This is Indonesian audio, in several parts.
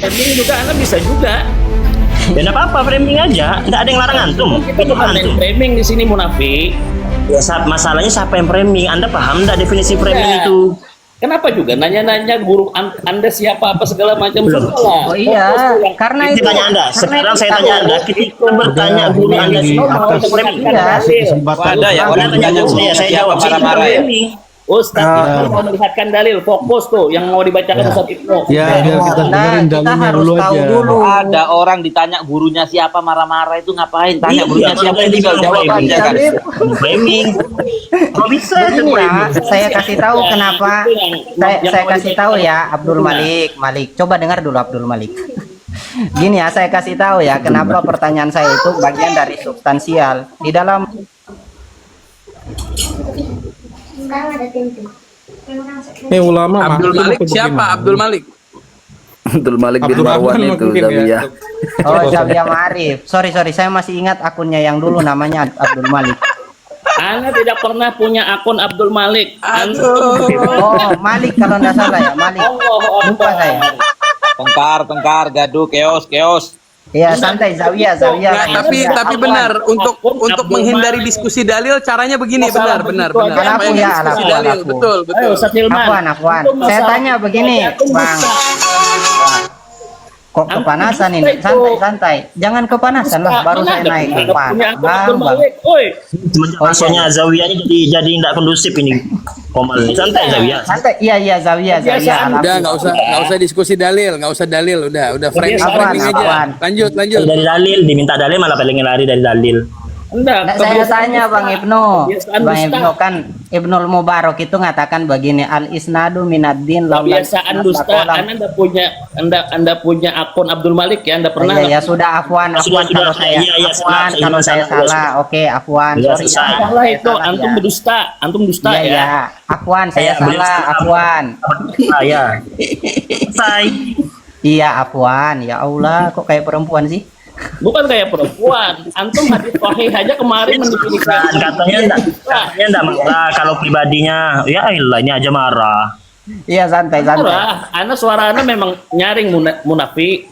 Framing juga Anda bisa juga. Ya nggak apa-apa, framing aja, nggak ada yang larang antum. Kita Itu bukan main antum. framing di sini munafik. Ya, masalahnya siapa yang framing? Anda paham nggak definisi framing Ya. itu? Kenapa juga nanya-nanya guru Anda siapa apa segala macam salah. Oh iya, karena Itu itu tanya Anda. Sekarang saya tanya Anda. Kita bertanya Udah, guru ini Anda di siapa atas. yang framing? Iya. Kesempatan Ada ya orang Anda ditanya tanya saya jawab. Saya marah-marah ya. framing. Ustaz Ibnu mau melihatkan dalil, fokus tuh yang mau dibacakan Ustaz Ibnu. Ya, biar kita dengerin kita dalilnya harus dulu tahu aja. dulu. Ada orang ditanya gurunya siapa marah-marah itu ngapain? Tanya Iya, gurunya siapa makanya tinggal dia jawab framing. aja kan. Framing. Kok bisa itu Begini ya, framing? saya kasih tahu kenapa. Saya kasih tahu ya, Abdul Malik. Coba dengar dulu Abdul Malik. Gini ya, saya kasih tahu ya, kenapa pertanyaan saya itu bagian dari substansial di dalam. Ulama Abdul maksud Malik apa siapa? bagaimana? Abdul Malik. Abdul Malik bin Abdul Marwan Rahman itu mungkin ya. Zawiyah. Oh, Zawiyah Ma'arif. Sorry, saya masih ingat akunnya yang dulu namanya Abdul Malik. Anda tidak pernah punya akun Abdul Malik. Oh, Malik kalau nggak salah ya, Malik. Lupa saya. Tengkar, gaduh, keos. Iya, santai Zawiyah. Nggak, tapi benar untuk menghindari diskusi dalil caranya begini, benar. Aku Supaya ya, diskusi aku. dalil, betul. Ayo Ustaz Hilman. Afwan. Itu Saya masalah- tanya begini, Bang. Kok kepanasan ini? Santai. Jangan kepanasan lah, baru saya naik ke Punya akun Abdul Bang. Malik. Oi. Semenjak masuknya Zawiyahnya jadi tidak kondusif ini. Komal ini santai Zawiyah. Santai. Iya, Zawiyah. Udah, nggak usah diskusi dalil, udah framing Afwan. aja. Lanjut. Dari dalil, diminta dalil malah paling lari dari dalil. Enggak, Nah, saya tanya Bang Ibnu. Kebiasaan Bang dusta. Ibnu kan Ibnul Mubarak itu ngatakan begini, al isnadu minad-din Kebiasaan dusta. Anda punya akun Abdul Malik ya? Anda pernah? Ya sudah Afwan Sudah, kalau saya iya, Afwan salah, kalau saya salah, salah. Oke, Afwan. Iya, Sorry, salah. Salah itu. Salah, Antum ya. berdusta. Antum dusta Iya, ya. ya. Afwan, saya beliau salah, salah. Afwan. Saya. Selesai. Iya, Afwan. Ya Allah, kok kayak perempuan sih? Bukan kayak perempuan. Antum hadis sahih aja kemarin mendefinisikan. Katanya enggak marah kalau pribadinya. Ya elah, ini aja marah. Iya, santai. Murah. Anda suara Anda memang nyaring munafik.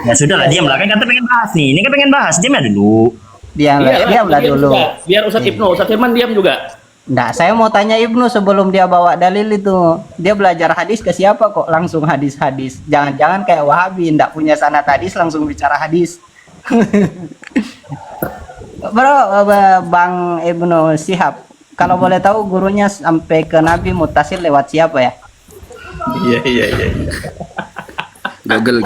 Ya sudah lah, diam lah, kan kita pengen bahas nih. Ini kan pengen bahas, diam ya dulu. Diamlah dulu. juga. Biar Ustaz Ibnu, Ustaz Hilman diam juga. Nggak, saya mau tanya Ibnu sebelum dia bawa dalil itu. Dia belajar hadis ke siapa kok langsung hadis-hadis? Jangan-jangan kayak Wahabi, nggak punya sanad hadis langsung bicara hadis. Bro, Bang Ibnu Syihab, kalau boleh tahu gurunya sampai ke Nabi Muttasil lewat siapa ya? Iya. Gagel.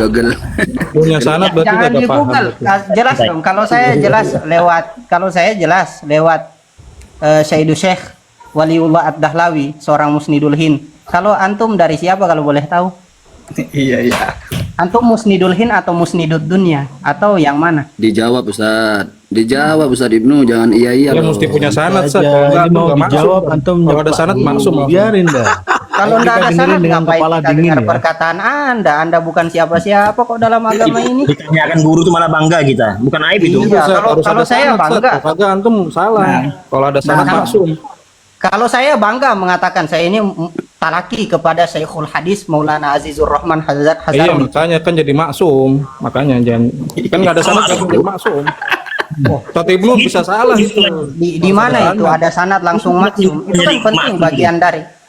Punya sanad berarti Jangan nggak di paham. Google, jelas dong. Kalau saya jelas lewat Syaidu Syekh Waliullah Ad-Dahlawi, seorang musnidul Hind. Kalau antum dari siapa kalau boleh tahu? Iya. Antum musnidul Hind atau musnidud dunia atau yang mana? Dijawab Ustaz Ibnu, jangan iya Ya mesti punya sanad, Sat. Aja, Kalau nggak, ini mau nggak masuk. dijawab antum Kalau ada sanad maksum. biarin dah. Kalau Kita tidak ada dengerin sanad dengan ngapain kepala kita dingin dengar ya. perkataan Anda bukan siapa-siapa kok dalam agama ini. Ditanyakan guru tuh malah bangga kita. Bukan aib itu. Iya, Sat, kalau- harus kalau ada saya sanad, Sat. bangga. Kalau kagak antum salah. Kalau ada sanad Nah. maksum. Kalau saya bangga mengatakan saya ini talaki kepada Syekhul Hadis Maulana Azizur Rahman Hazrat Iya, Hazarmi. makanya kan jadi maksum. Makanya jangan kan nggak ada sanad langsung jadi maksum. Ustaz Ibnu bisa salah itu. Di mana itu ada sanad langsung maksum? Itu kan penting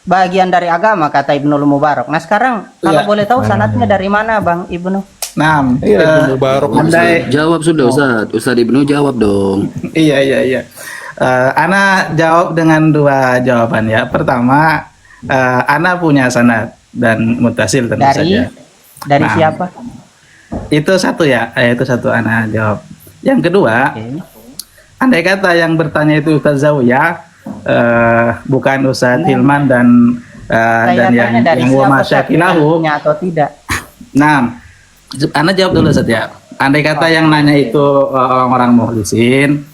bagian dari agama kata Ibnul Mubarak. Nah sekarang kalau boleh tahu sanadnya dari mana Bang Ibnu? Nah, Iya, Ibnu Mubarak. andai Jawab sudah Ustaz Ibnu jawab dong. iya. Ana jawab dengan dua jawaban ya. Pertama, Ana punya sanad dan mutasil tentu saja. Dari Nah. siapa? Itu satu ya, itu satu Ana jawab. Yang kedua, Oke. andai kata yang bertanya itu Ustaz Zawiyah, bukan Ustaz Hilman dan Saya yang tanya dari Wama siapa Syakilahu. punya atau tidak? Nah, Anda jawab dulu Ustaz ya. Andai kata yang nanya itu orang-orang mukhlisin,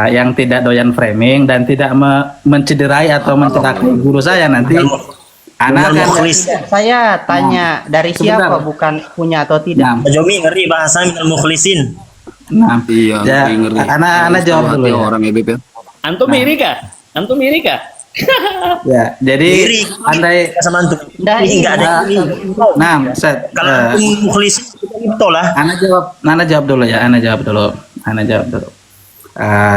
yang tidak doyan framing dan tidak mencederai atau mencelakai guru saya nanti, Ana akan Saya tanya dari Sebentar. siapa bukan punya atau tidak? Nah, Pak Jomi ngeri bahasa minal mukhlisin. nah, Iya, ya, ngeri. Ana jawab dulu ya. Orang EBP. Antum iri kah? Ya, jadi Iri. andai Sama antum. Nggak, Ini enggak ada iri. nah, Ustaz, Kalau antum mukhlis itu lah. Ana jawab dulu ya, Ana jawab dulu.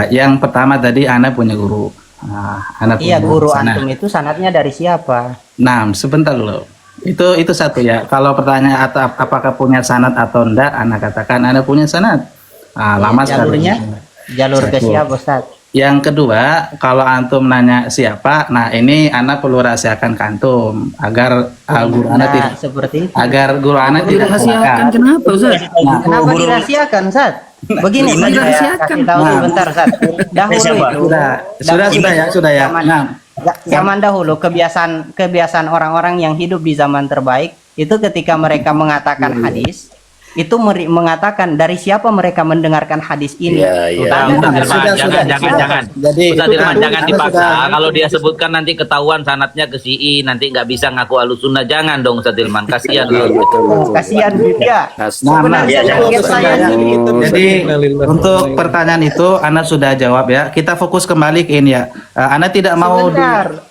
Yang pertama tadi Ana punya guru. Ana Iya, punya guru sanad. antum itu sanatnya dari siapa? Nah, sebentar dulu. Itu satu ya. Kalau pertanyaan atau apakah punya sanad atau enggak, Ana katakan Ana punya sanad. Lama sekali. Jalurnya? Jalur ke Satu. siapa, Ustaz? Yang kedua, kalau antum nanya siapa, nah ini Ana perlu rahasiakan ke antum agar guru Ana Nah, tidak seperti itu. agar guru Ana tidak Dirahasiakan celaka. kenapa Ustaz? Nah, Kenapa dirahasiakan, Ustaz? Begini, Lima saya dirahasiakan. kasih tahu Nah. sebentar, Ustaz. Dahulu Siapa? itu, sudah ya. Zaman, Nah, zaman dahulu kebiasaan orang-orang yang hidup di zaman terbaik itu ketika mereka mengatakan hadis itu mengatakan dari siapa mereka mendengarkan hadis ini. Iya, iya. Tanya, Ustaz Hilman, sudah, jangan. Jadi Ustaz itu Hilman, kan- jangan Ana dipaksa. sudah- Kalau dia sebutkan nanti ketahuan sanatnya ke si I, nanti nggak bisa ngaku Ahlussunnah. Jangan dong Ustaz Hilman, kasihan. Oh, kasihan dia. Nah, Sebenarnya iya, target iya. saya ini. Jadi untuk pertanyaan itu Ana sudah jawab ya. Kita fokus kembali ke ini ya. Ana tidak mau Sebentar.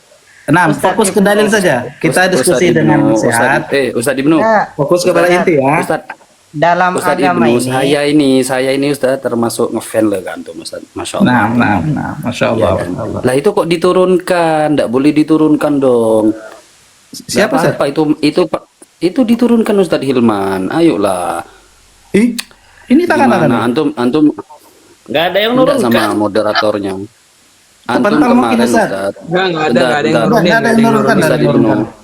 Ustaz fokus ke dalil saja. Kita diskusi dengan sehat. Ustaz Ibnu, Ya, Fokus kepada inti ya. dalam Ustaz agama Ibnu, ini saya ini Ustaz termasuk ngefan lah kan tuh Ustaz, Masya Allah. Nah, Masya Allah. Ya kan? Lah itu kok diturunkan, nggak boleh diturunkan dong. Siapa Nggak apa-apa, itu diturunkan Ustaz Hilman, ayolah. Ini tangan Gimana? Antum Nggak ada yang enggak sama nurunkan. moderatornya. Antum Sebentar mungkin, kemarin Ustaz. Ustaz. Nggak ada, Bentar, nggak ada yang bentar. nurunin. Nggak ada yang nurunkan, Ustaz nggak ada yang Ibnu. nurunkan.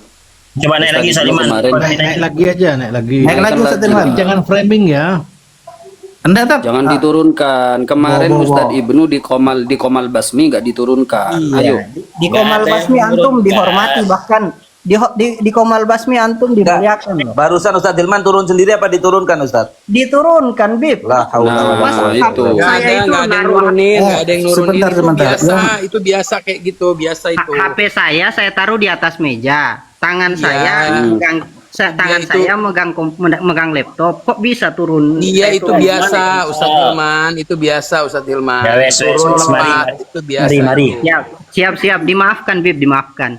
Coba naik lagi Ustaz Saliman. kemarin. Naik lagi aja, naik lagi. Naik lagi Ustaz Irwan. Jangan framing ya. Enggak, Tab. Jangan diturunkan. Kemarin Ustaz Ibnu di Komal Basmi nggak diturunkan. Ayo. di Komal Nggak ada Basmi yang antum menurunkan. dihormati, bahkan di Komal Basmi antum dimuliakan loh. Barusan Ustaz Hilman turun sendiri apa diturunkan Ustaz? Diturunkan, Bib. Lah, Nah, Masa itu. Nggak saya ada, itu nggak ada yang naruh nurunin, nggak ada yang nurunin. Sebentar. Itu biasa kayak gitu, biasa itu. HP saya taruh di atas meja. Tangan Iya. saya megang tangan itu- saya megang laptop. Kok bisa turun? Iya itu Itu biasa Ustaz Hilman, itu biasa Ustaz Hilman. Ya, wes, Turun wes, mari, lepas, mari. itu biasa. Mari. Siap. Dimaafkan, Bib, dimaafkan.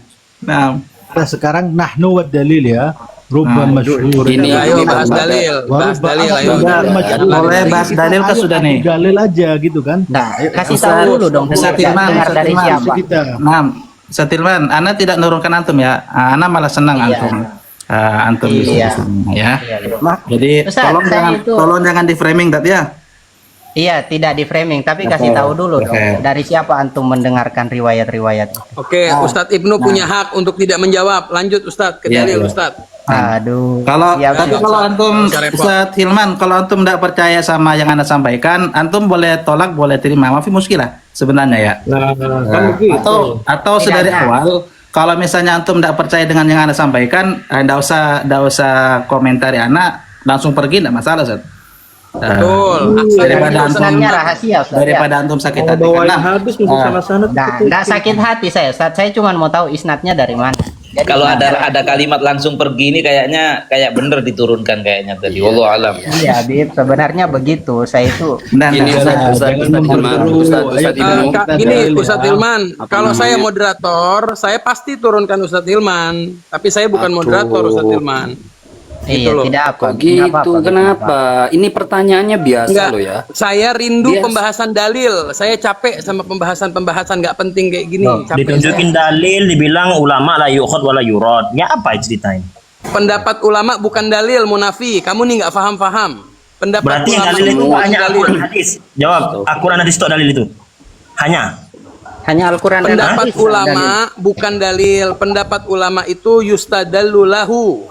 Nah, Nah, sekarang nahnu wad dalil ya. Rubba masyhur. Ini Ayo ini bahas Bang. dalil, bahas dalil ayo. boleh bahas dalil kan sudah nih. Dalil aja gitu kan. Nah, kasih Ustaz- tahu dulu dong. Ustaz Dengar Hilman, Ustaz dari Hilman. siapa? Kita. Nah, Satilman, Ana tidak nurunkan antum ya. Ana malah senang Iya. antum. Antum di Iya. sini ya. Maaf. Jadi Ustaz, tolong saya jangan itu- tolong jangan di framing tadi ya. Iya, tidak di framing, tapi kasih tahu dulu dong. Oke. Dari siapa antum mendengarkan riwayat-riwayat itu? Oke, Ustadz Ibnu punya hak untuk tidak menjawab. Lanjut Ustadz ke Iya, dalil iya. Ustadz. Aduh. Kalau Siap, tapi siap. kalau antum Bisa repot. Ustaz Hilman, kalau antum tidak percaya sama yang Anda sampaikan, antum boleh tolak, boleh terima. Maaf muskilah sebenarnya ya. Nah, kan begitu. Atau Tidak sedari ada. awal kalau misalnya antum tidak percaya dengan yang Anda sampaikan, tidak usah komentari Anda, langsung pergi tidak masalah, Ustaz. Betul. Daripada antum Isnadnya rahasia, Ustaz. daripada antum sakit Kalau hati bawain karena hadis mesti sana-sana. Nggak sakit hati saya cuma mau tahu isnadnya dari mana. Jadi, Kalau ada kalimat langsung pergi ini kayaknya kayak bener diturunkan kayaknya tadi. Wallahu alam. Iya, Bib, sebenarnya begitu. Saya itu dan Ini Ustaz Hilman, Ustaz Ibnu. Gini Ustadz Hilman, kalau saya moderator, saya pasti turunkan Ustadz Hilman. Tapi saya bukan moderator Ustadz Hilman. iya, loh. tidak apa. Kok Tidak gitu? apa-apa, Kenapa? Ini pertanyaannya biasa Enggak, loh ya. saya rindu Bias. pembahasan dalil. Saya capek sama pembahasan-pembahasan nggak penting kayak gini. Capek Ditunjukin dalil, dibilang ulama la yukhad wala yurad. Ya apa ceritain? Pendapat ulama bukan dalil, Munafi. Kamu nih nggak paham-paham. Pendapat Berarti yang ulama dalil itu bukan hanya dalil. Al-Quran hadis. Jawab, Al-Quran hadis itu dalil itu. Hanya. Hanya Al-Quran dan Pendapat hadis, ulama bukan dalil. Pendapat ulama itu yustadallu lahu.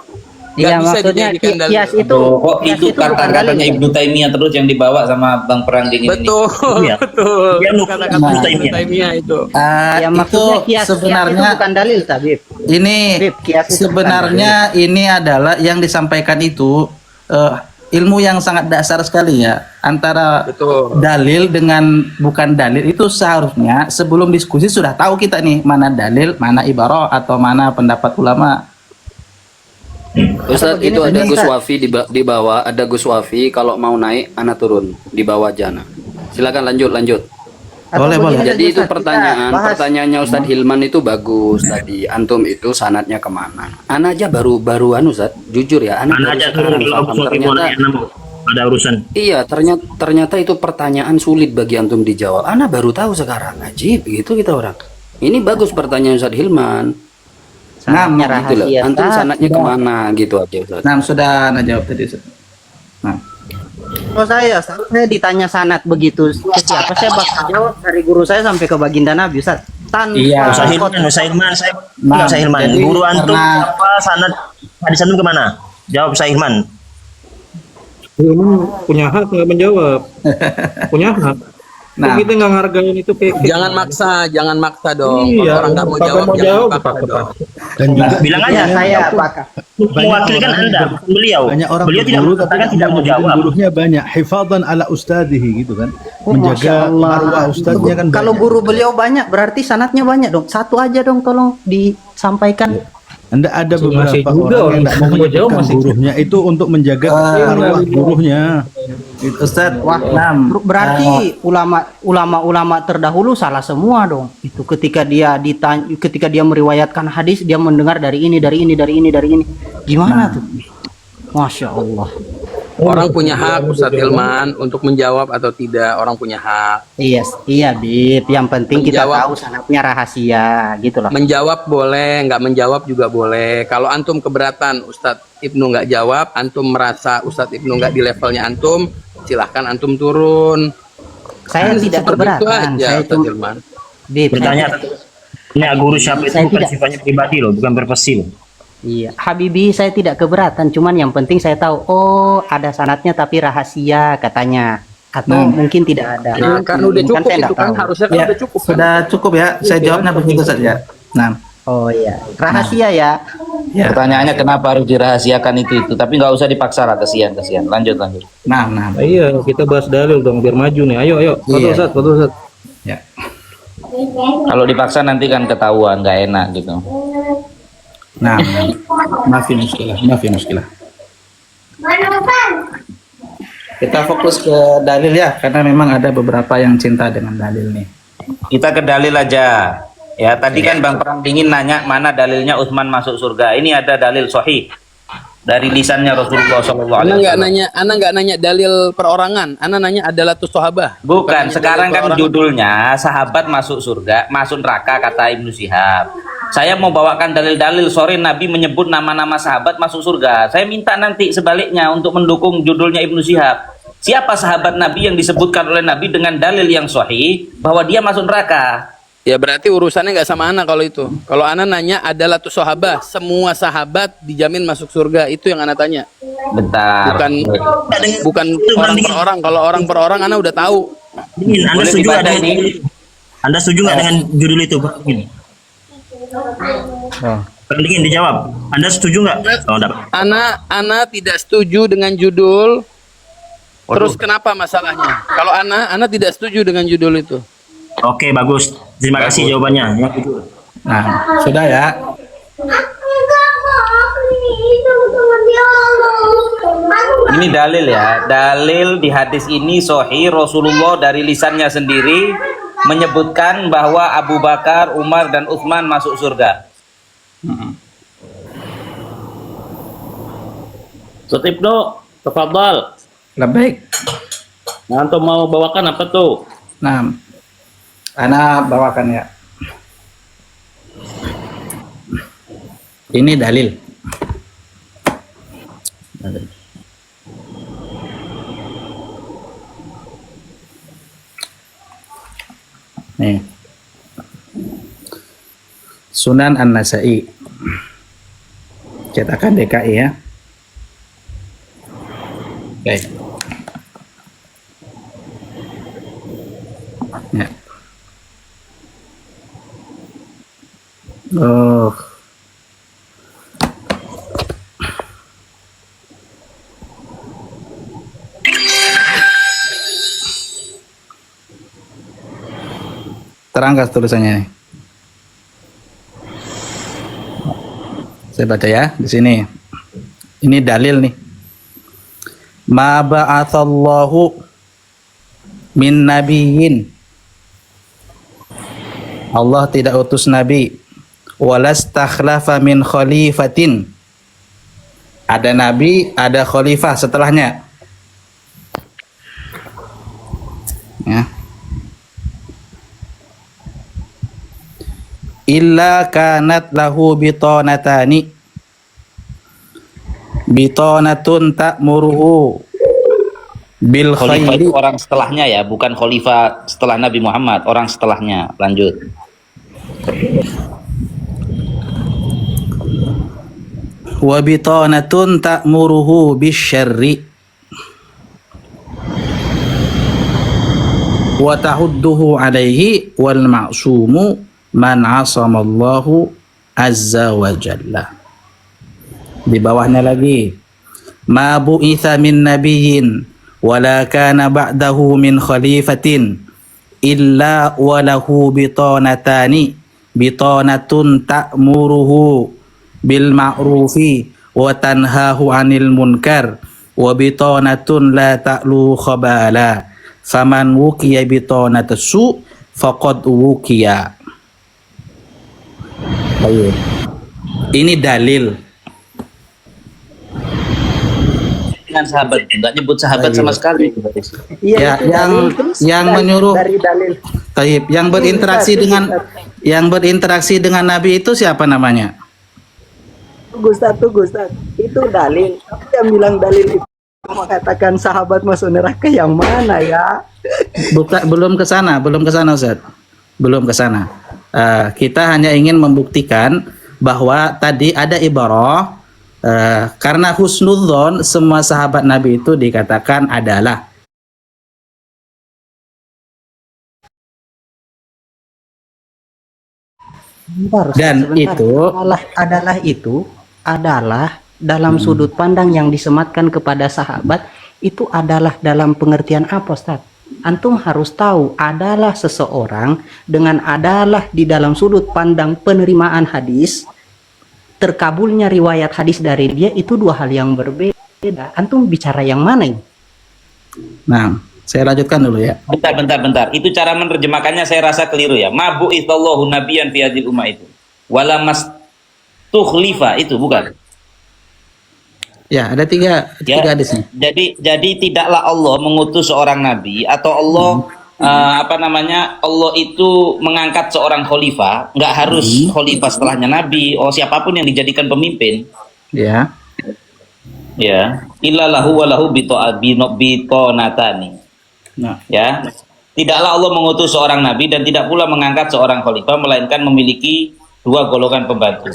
Nggak Iya, bisa maksudnya dijadikan dalil. kias itu Kok kias itu bukan kata-katanya dalil. Ibnu Taimiyah terus yang dibawa sama Bang Perangging ini. Betul, Iya. betul. Dia nukil Kata-kata Ibnu Ibnu Taimiyah. Taimiyah itu. Ya, itu maksudnya kias itu sebenarnya bukan dalil, Tabib. ini Bib, kias itu sebenarnya ini adalah yang disampaikan itu ilmu yang sangat dasar sekali ya, antara Betul. dalil dengan bukan dalil itu seharusnya sebelum diskusi sudah tahu kita nih mana dalil, mana ibarah atau mana pendapat ulama. Ustaz begini, itu ada begini, Gus Ustaz. Wafi di bawah, ada Gus Wafi kalau mau naik ana turun di bawah jana. Silakan lanjut. Boleh, boleh. begini Jadi saja, itu Ustaz, pertanyaan, kita bahas. pertanyaannya Ustadz Hilman itu bagus tadi. Antum itu sanatnya kemana? Ana aja baru Ustadz, jujur ya, Ana Mana baru aja sekarang kalau Abu paham. Sofi Ternyata boleh ada urusan. iya, ternyata itu pertanyaan sulit bagi antum dijawab. Ana baru tahu sekarang, ajib begitu kita orang. Ini bagus pertanyaan Ustadz Hilman. Sanatnya Gitu loh. rahasia. Antum Ustaz. sanatnya kemana gitu aja Ustadz. Nah, sudah Ana jawab tadi, Ustaz. Nah, Kalau saya ditanya sanat begitu ke siapa, saya bakal jawab dari guru saya sampai ke baginda Nabi, Ustaz. Tanpa Iya. Ustaz Hilman, saya Nah, Ustaz Hilman. jadi Guru antum karena- apa sanad hadis antum kemana? Jawab Ustaz Hilman. Hilman punya hak nggak menjawab. Punya hak. Nah. Kok kita nggak ngargain itu kayak Jangan maksa dong. Iya, Kalau orang nggak mau Bapak jawab, mau jangan jawab, paksa Bapak. dong. Dan juga Bilang aja. Ya, saya apakah Mewakilkan orang Anda, bukan beliau. banyak orang Beliau tidak berguru tapi mengatakan tidak mau kemudian jawab. gurunya banyak hifadzan ala ustadihi gitu kan. Oh, Menjaga Masya Allah. marwah ustadznya kan Kalau banyak. guru beliau banyak, berarti sanatnya banyak dong. Satu aja dong, tolong disampaikan. Anda ada Masih beberapa juga orang yang tidak mau orang yang jauh menyebutkan masih. gurunya itu untuk menjaga marwah gurunya. Ustaz, Wah, Nam, berarti ulama terdahulu salah semua dong. Itu ketika dia meriwayatkan hadis, dia mendengar dari ini. Gimana tuh? Masya Allah. Orang punya hak Ustadz Hilman untuk menjawab atau tidak. Orang punya hak. Iya, Bib. Yang penting kita Menjawab. tahu sanatnya rahasia, gitu loh. Menjawab boleh, nggak menjawab juga boleh. Kalau antum keberatan Ustadz Ibnu nggak jawab, antum merasa Ustadz Ibnu nggak di levelnya antum, silahkan antum turun. Saya Kan tidak seperti itu keberatan. aja, Saya Ustadz cuma Hilman. Bib, Bertanya ini guru siapa itu Saya bukan tidak. sifatnya pribadi loh, bukan profesi loh. Iya, Habibi, saya tidak keberatan, cuman yang penting saya tahu, oh ada sanatnya tapi rahasia katanya, atau mungkin tidak ada. Nah, kan udah Kan cukup saya itu nggak kan tahu. harusnya kan ya, udah cukup kan? sudah cukup ya. Saya jawabnya begitu saja. Nah, Oh iya, rahasia ya. ya. Pertanyaannya kenapa harus dirahasiakan itu? Tapi nggak usah dipaksa lah, kasihan. Lanjut. Nah. Nah, iya, kita bahas dalil dong biar maju nih. Ayo. Fadhil Ustaz. Ya. Kalau dipaksa nanti kan ketahuan, nggak enak gitu. Nah, maafin muskilah. Kita fokus ke dalil ya, karena memang ada beberapa yang cinta dengan dalil nih. Kita ke dalil aja. Ya, tadi kan Bang Perang Dingin nanya mana dalilnya Utsman masuk surga. Ini ada dalil sahih dari lisannya Rasulullah SAW. Ana nggak nanya dalil perorangan, Ana nanya adalah tuh sahabah. Bukan, nanya sekarang dalil kan perorangan. judulnya sahabat masuk surga, masuk neraka kata Ibnu Syihab. Saya mau bawakan dalil-dalil sore Nabi menyebut nama-nama sahabat masuk surga. Saya minta nanti sebaliknya untuk mendukung judulnya Ibnu Syihab. Siapa sahabat Nabi yang disebutkan oleh Nabi dengan dalil yang sahih bahwa dia masuk neraka? Ya berarti urusannya nggak sama Ana kalau itu. Kalau Ana nanya adalah tuh sahabah, semua sahabat dijamin masuk surga. Itu yang Ana tanya. Bentar. Bukan orang per orang. Kalau orang per orang Ana udah tahu. Dingin, Anda Boleh setuju nggak dibaca dengan ini? Anda setuju nggak dengan judul itu, Pak Dingin? Bang Dingin dijawab. Anda setuju nggak? Oh, dapat. Ana tidak setuju dengan judul. Terus kenapa masalahnya? Kalau Ana tidak setuju dengan judul itu. Oke, bagus. Terima kasih jawabannya. Yang jujur. Nah, sudah ya. Ini dalil ya. Dalil di hadis ini sahih, Rasulullah dari lisannya sendiri menyebutkan bahwa Abu Bakar, Umar dan Utsman masuk surga. Ustaz Ibnu, tafadhal. Baik. Nah, antum mau bawakan apa tuh? Nah, Ana bawakan ya. Ini dalil. Nih. Sunan An-Nasa'i. Cetakan DKI ya. Oke. Ya. Oh. Terangkat tulisannya nih. Saya baca ya di sini. Ini dalil nih. Ma ba'atsallahu min nabiyyin Allah tidak utus nabi. Walastakhlafa min khalifatin. Ada nabi, ada khalifah setelahnya. Ya. Illa kanat lahu bitanatani. Bitanatun ta'muruhu bil Khalifah khairi. itu orang setelahnya ya, bukan khalifah setelah Nabi Muhammad, orang setelahnya. Lanjut. Wa bitanatun ta'muruhu bisyarri wa tahudduhu alaihi wal ma'sumu man asamallahu azza wa jalla. Di bawahnya lagi, ma bu'itha min nabiyyin wala kana ba'dahu min khalifatin illa walahu bitanatani, bitanatun ta'muruhu bil ma'rufi wa tanhahu 'anil munkar wa bitanatun la ta'lu khabala faman wukiya bitanatasu faqad wukiya. Baik. Ini dalil. Dengan sahabat, enggak nyebut sahabat sama sekali. Ya, yang menyuruh dari dalil. Taib, yang berinteraksi dengan Nabi itu siapa namanya? Tunggu Ustaz. Itu dalil. Tapi yang bilang dalil itu mengatakan sahabat masuk neraka yang mana ya? Belum ke sana Ustaz. Belum ke sana. Kita hanya ingin membuktikan bahwa tadi ada ibarah karena husnudzon semua sahabat Nabi itu dikatakan adalah. Dan itu adalah dalam sudut pandang yang disematkan kepada sahabat itu adalah dalam pengertian apa, Ustaz? Antum harus tahu adalah seseorang dengan adalah di dalam sudut pandang penerimaan hadis, terkabulnya riwayat hadis dari dia itu dua hal yang berbeda. Antum bicara yang mana ini? Nah, saya lanjutkan dulu ya. Bentar. Itu cara menerjemahkannya saya rasa keliru ya. Mabu itallahu nabiyan fi hadil ummah itu. Wala mas tukhlifa itu bukan. Ya, ada tiga hadisnya. Jadi tidaklah Allah mengutus seorang nabi atau Allah Allah itu mengangkat seorang khalifah, nggak harus khalifah setelahnya nabi, siapapun yang dijadikan pemimpin. Ya. Ya, illallahu walahu bitonatani. Nah, Ya. Tidaklah Allah mengutus seorang nabi dan tidak pula mengangkat seorang khalifah melainkan memiliki dua golongan pembantu.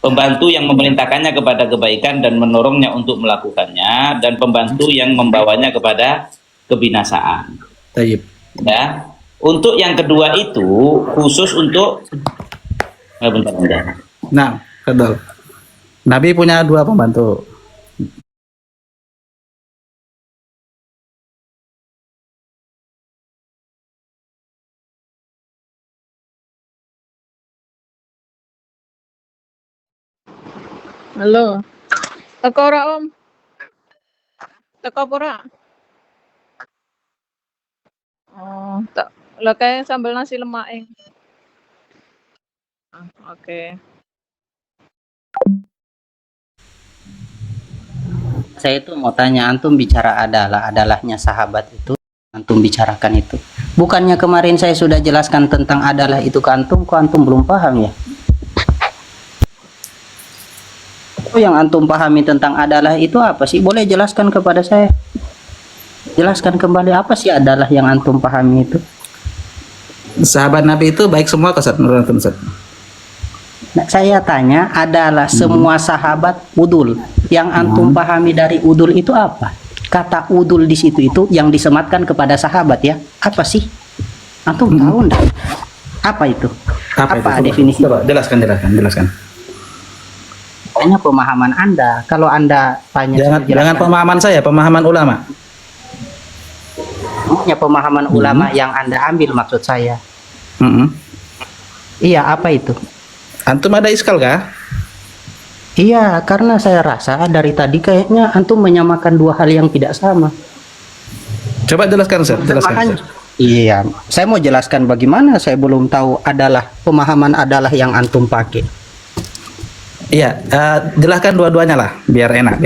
Pembantu yang memerintahkannya kepada kebaikan dan mendorongnya untuk melakukannya, dan pembantu yang membawanya kepada kebinasaan. taib. Ya, untuk yang kedua itu khusus untuk bentar. Nah, betul. Nabi punya dua pembantu. Halo. Teko ora, Om? Teko apa ora? Oh, tak. Lah kayak sambal nasi lemak ing. Oke. Saya itu mau tanya, antum bicara adalahnya sahabat itu, antum bicarakan itu. Bukannya kemarin saya sudah jelaskan tentang adalah itu ke antum, kok antum belum paham ya? Yang antum pahami tentang adalah itu apa sih? Boleh jelaskan kepada saya? Jelaskan kembali apa sih adalah yang antum pahami itu? Sahabat Nabi itu baik semua ke menurut antum, Ustaz? Nah, saya tanya adalah semua sahabat udul. Yang antum pahami dari udul itu apa? Kata udul di situ itu yang disematkan kepada sahabat ya. Apa sih? Antum tahu enggak? Apa itu? Apa definisi? Coba jelaskan. Hanya pemahaman Anda. Kalau Anda tanya Jangan pemahaman saya, pemahaman ulama. Hanya pemahaman ulama yang Anda ambil maksud saya. Iya, apa itu? Antum ada iskal kah? Iya, karena saya rasa dari tadi kayaknya antum menyamakan dua hal yang tidak sama. Coba jelaskan, Ustaz. Iya, saya mau jelaskan bagaimana saya belum tahu adalah pemahaman adalah yang antum pakai. Iya, jelaskan dua-duanya lah, biar enak.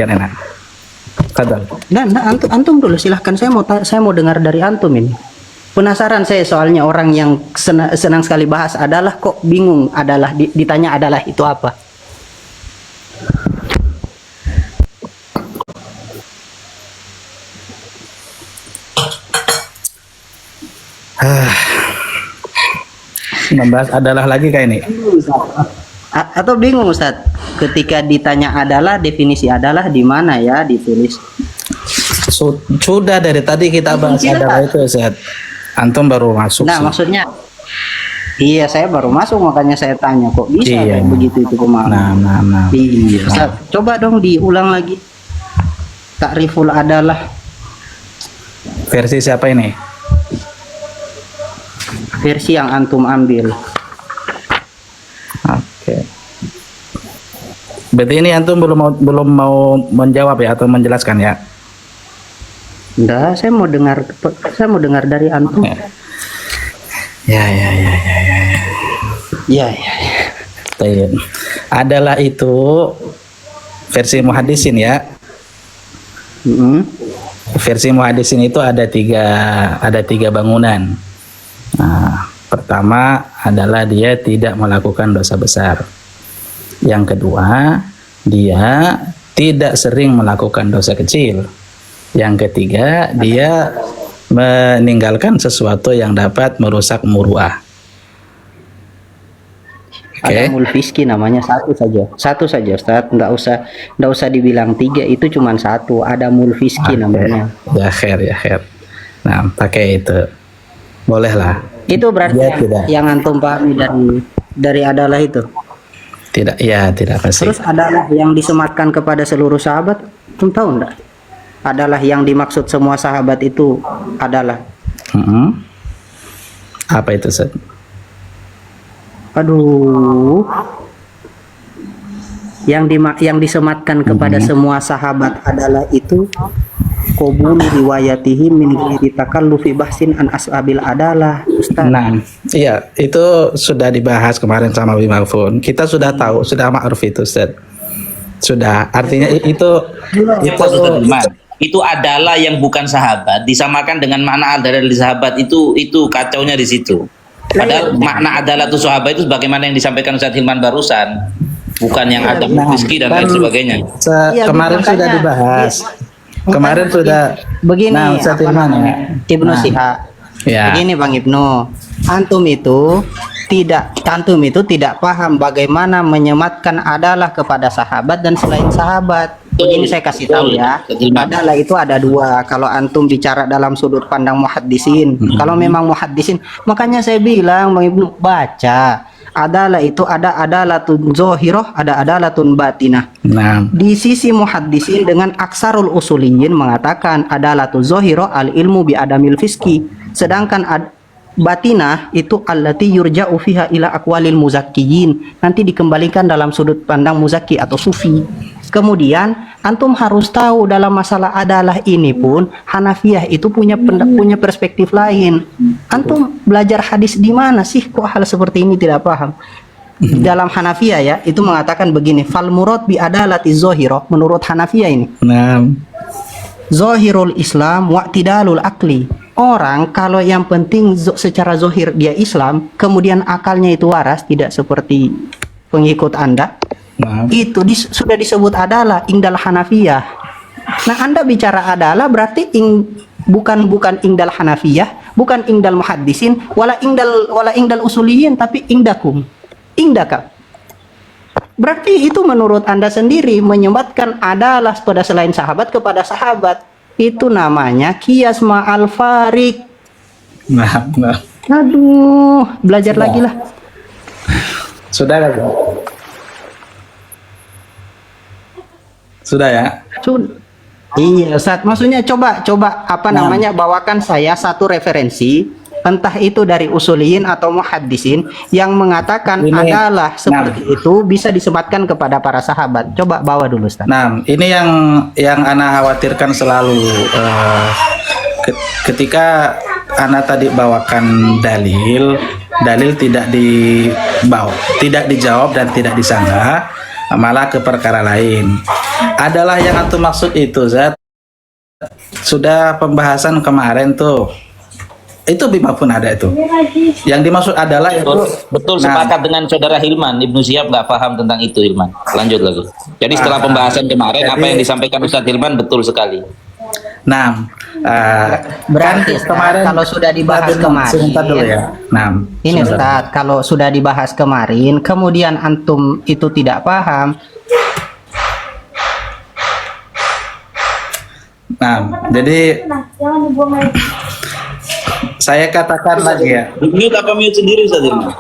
Fadal. Nah, antum dulu silahkan, saya mau dengar dari antum ini. Penasaran saya soalnya orang yang senang sekali bahas adalah kok bingung adalah ditanya adalah itu apa. Membahas adalah lagi kayak ini. Atau bingung Ustaz, ketika ditanya adalah, definisi adalah di mana ya ditulis? Sudah dari tadi kita bahas adalah itu, Ustaz. Antum baru masuk. Nah, maksudnya iya, saya baru masuk makanya saya tanya kok bisa kayak begitu itu pemahaman. Nah. Iya, Ustaz, coba dong diulang lagi. Takriful adalah Versi siapa ini? versi yang antum ambil. Oke. Berarti ini antum belum mau menjawab ya atau menjelaskan ya? Enggak, saya mau dengar dari antum. Ya. Ya. Baik. Adalah itu versi muhaddisin ya. Versi muhaddisin itu ada tiga bangunan. Nah, pertama adalah dia tidak melakukan dosa besar. Yang kedua, dia tidak sering melakukan dosa kecil. Yang ketiga, dia meninggalkan sesuatu yang dapat merusak muruah. Ada mulfiski namanya satu saja Ustaz, nggak usah dibilang tiga, itu cuma satu, ada mulfiski namanya. Ya khair. Nah, pakai itu. Boleh lah. Itu berarti yang antum pahami dari adalah itu. Tidak pasti. Terus adalah yang disematkan kepada seluruh sahabat, antum tahu enggak? Adalah yang dimaksud semua sahabat itu adalah. Apa itu, Ustaz? Aduh. Yang disematkan kepada semua sahabat adalah itu qabulu riwayatihi min ghairi takallufi bahsin an ashabil adalah, Ustaz. Nah, iya, itu sudah dibahas kemarin sama Bima Fun. Kita sudah tahu, sudah ma'ruf itu, Ustaz. Sudah, artinya itu adalah yang bukan sahabat disamakan dengan makna adalah dari sahabat, itu kacaunya di situ. Padahal makna adalah itu sahabat itu sebagaimana yang disampaikan Ustaz Hilman barusan, bukan yang ada rizki dan lain sebagainya. Kemarin sudah dibahas. Kemarin sudah begini, Ustaz Hilman ya. Ibnu Syihab. Ya. Begini Bang Ibnu, antum itu tidak paham bagaimana menyematkan adalah kepada sahabat dan selain sahabat. Begini saya kasih tahu ya. Adalah itu ada dua. Kalau antum bicara dalam sudut pandang muhaddisin, kalau memang muhaddisin, makanya saya bilang Bang Ibnu baca. Adalah itu ada adalatun zohiroh, ada adalatun batinah. Nah, di sisi muhaddisin dengan aksarul usuliyin mengatakan adalatun zohiroh al ilmu bi adamil fiski, sedangkan batinah itu allati yurja'u fiha ila aqwalil muzakkiyin, nanti dikembalikan dalam sudut pandang muzakki atau sufi. Kemudian antum harus tahu dalam masalah adalah ini pun Hanafiyah itu punya perspektif lain. Antum belajar hadis di mana sih kok hal seperti ini tidak paham? Dalam Hanafiyah ya, itu mengatakan begini, fal murad bi adalati zohiro, menurut Hanafiyah ini. Zohirul Islam wa tidalul akli. Orang kalau yang penting secara zohir dia Islam, kemudian akalnya itu waras, tidak seperti pengikut Anda. Itu sudah disebut adalah ingdal Hanafiyah. Nah, Anda bicara adalah berarti bukan ingdal Hanafiyah, bukan ingdal muhaddisin, wala ingdal usuliyin, tapi ingdakum. Ingdaka. Berarti itu menurut Anda sendiri menyematkan adalah pada selain sahabat kepada sahabat. Itu namanya qiyas ma'al farik. Aduh, belajar lagi lah. Sudah kan? Sudah ya? Iya, Ustaz. Maksudnya coba apa namanya, bawakan saya satu referensi, entah itu dari usuliyin atau muhaddisin yang mengatakan adalah seperti itu bisa disematkan kepada para sahabat. Coba bawa dulu, Ustaz. Nah, ini yang ana khawatirkan selalu ketika Ana tadi bawakan dalil tidak dijawab dan tidak disanggah, malah ke perkara lain. Adalah yang antum maksud itu, Zat. Sudah pembahasan kemarin tuh. Itu Bima pun ada itu. Yang dimaksud adalah itu. Betul, sepakat dengan saudara Hilman. Ibnu Syihab nggak paham tentang itu, Hilman. Lanjut lagi. Jadi setelah pembahasan kemarin, apa yang disampaikan Ustadz Hilman betul sekali. Nah, berarti kemarin kalau sudah dibahas kemarin. Sebentar dulu ya. Nah, ini Ustadz, kalau sudah dibahas kemarin, kemudian antum itu tidak paham. Nah, jadi saya katakan lagi ya. Mute apa mute sendiri Ustadz Hilman?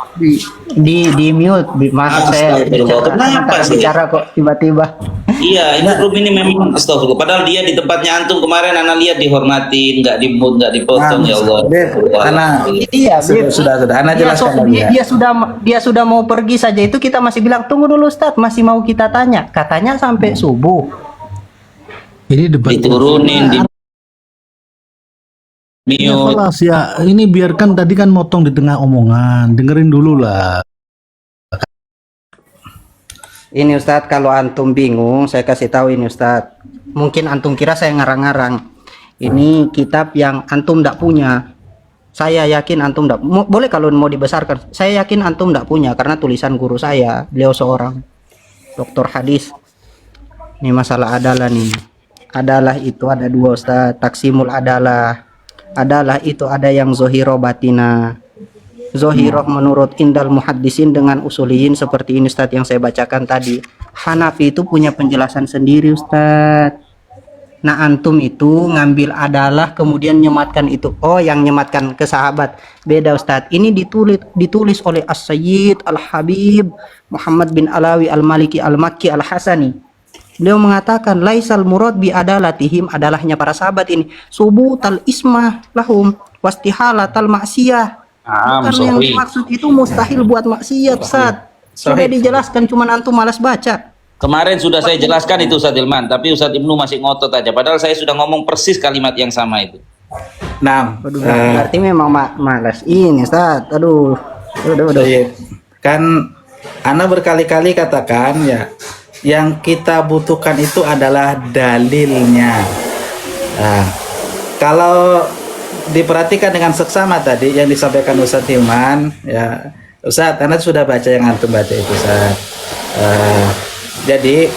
Di mute, maksud saya bicara kok tiba-tiba. Iya, ini room ini memang astagfirullah. Padahal dia di tempatnya antum kemarin Ana lihat dihormatin, nggak di mute, nggak dipotong, ya Allah. Karena iya, sudah. Ana jelaskan lagi ya. Dia sudah mau pergi saja itu kita masih bilang tunggu dulu Ustadz, masih mau kita tanya. Katanya sampai subuh. Ini debat Diturunin di ya, kelas ya. Ini biarkan tadi kan motong di tengah omongan. Dengerin dulu lah. Ini Ustadz, kalau antum bingung, saya kasih tahu ini Ustadz. Mungkin antum kira saya ngarang-ngarang. Ini kitab yang antum tidak punya. Saya yakin antum tidak. Boleh kalau mau dibesarkan. Saya yakin antum tidak punya karena tulisan guru saya. Beliau seorang doktor hadis. Ini masalah adalah nih. Adalah itu ada dua Ustadz. Taksimul adalah itu ada yang zohiro batina. Zohiroh menurut indal muhaddisin dengan usuliyin seperti ini Ustadz yang saya bacakan tadi. Hanafi itu punya penjelasan sendiri Ustadz. Nah antum itu ngambil adalah kemudian nyematkan itu. Oh yang nyematkan ke sahabat. Beda Ustadz. Ini ditulis oleh As-Sayyid Al-Habib Muhammad bin Alawi Al-Maliki Al-Makki Al-Hasani. Beliau mengatakan laisal murad bi adalatihim, adalahnya para sahabat ini subutal ismah lahum wastihalatal maksiyah. Karena yang dimaksud itu mustahil buat maksiat Ustaz. Sudah dijelaskan cuman antum malas baca. Kemarin sudah saya jelaskan itu Ustadz Hilman, tapi Ustadz Ibnu masih ngotot aja. Padahal saya sudah ngomong persis kalimat yang sama itu. Nah, berarti memang malas ini Ustaz. Aduh. Kan Ana berkali-kali katakan ya, yang kita butuhkan itu adalah dalilnya. Nah, kalau diperhatikan dengan seksama tadi yang disampaikan Ustadz Hilman, ya Ustadz, Anda sudah baca yang antum baca itu Ustadz. Jadi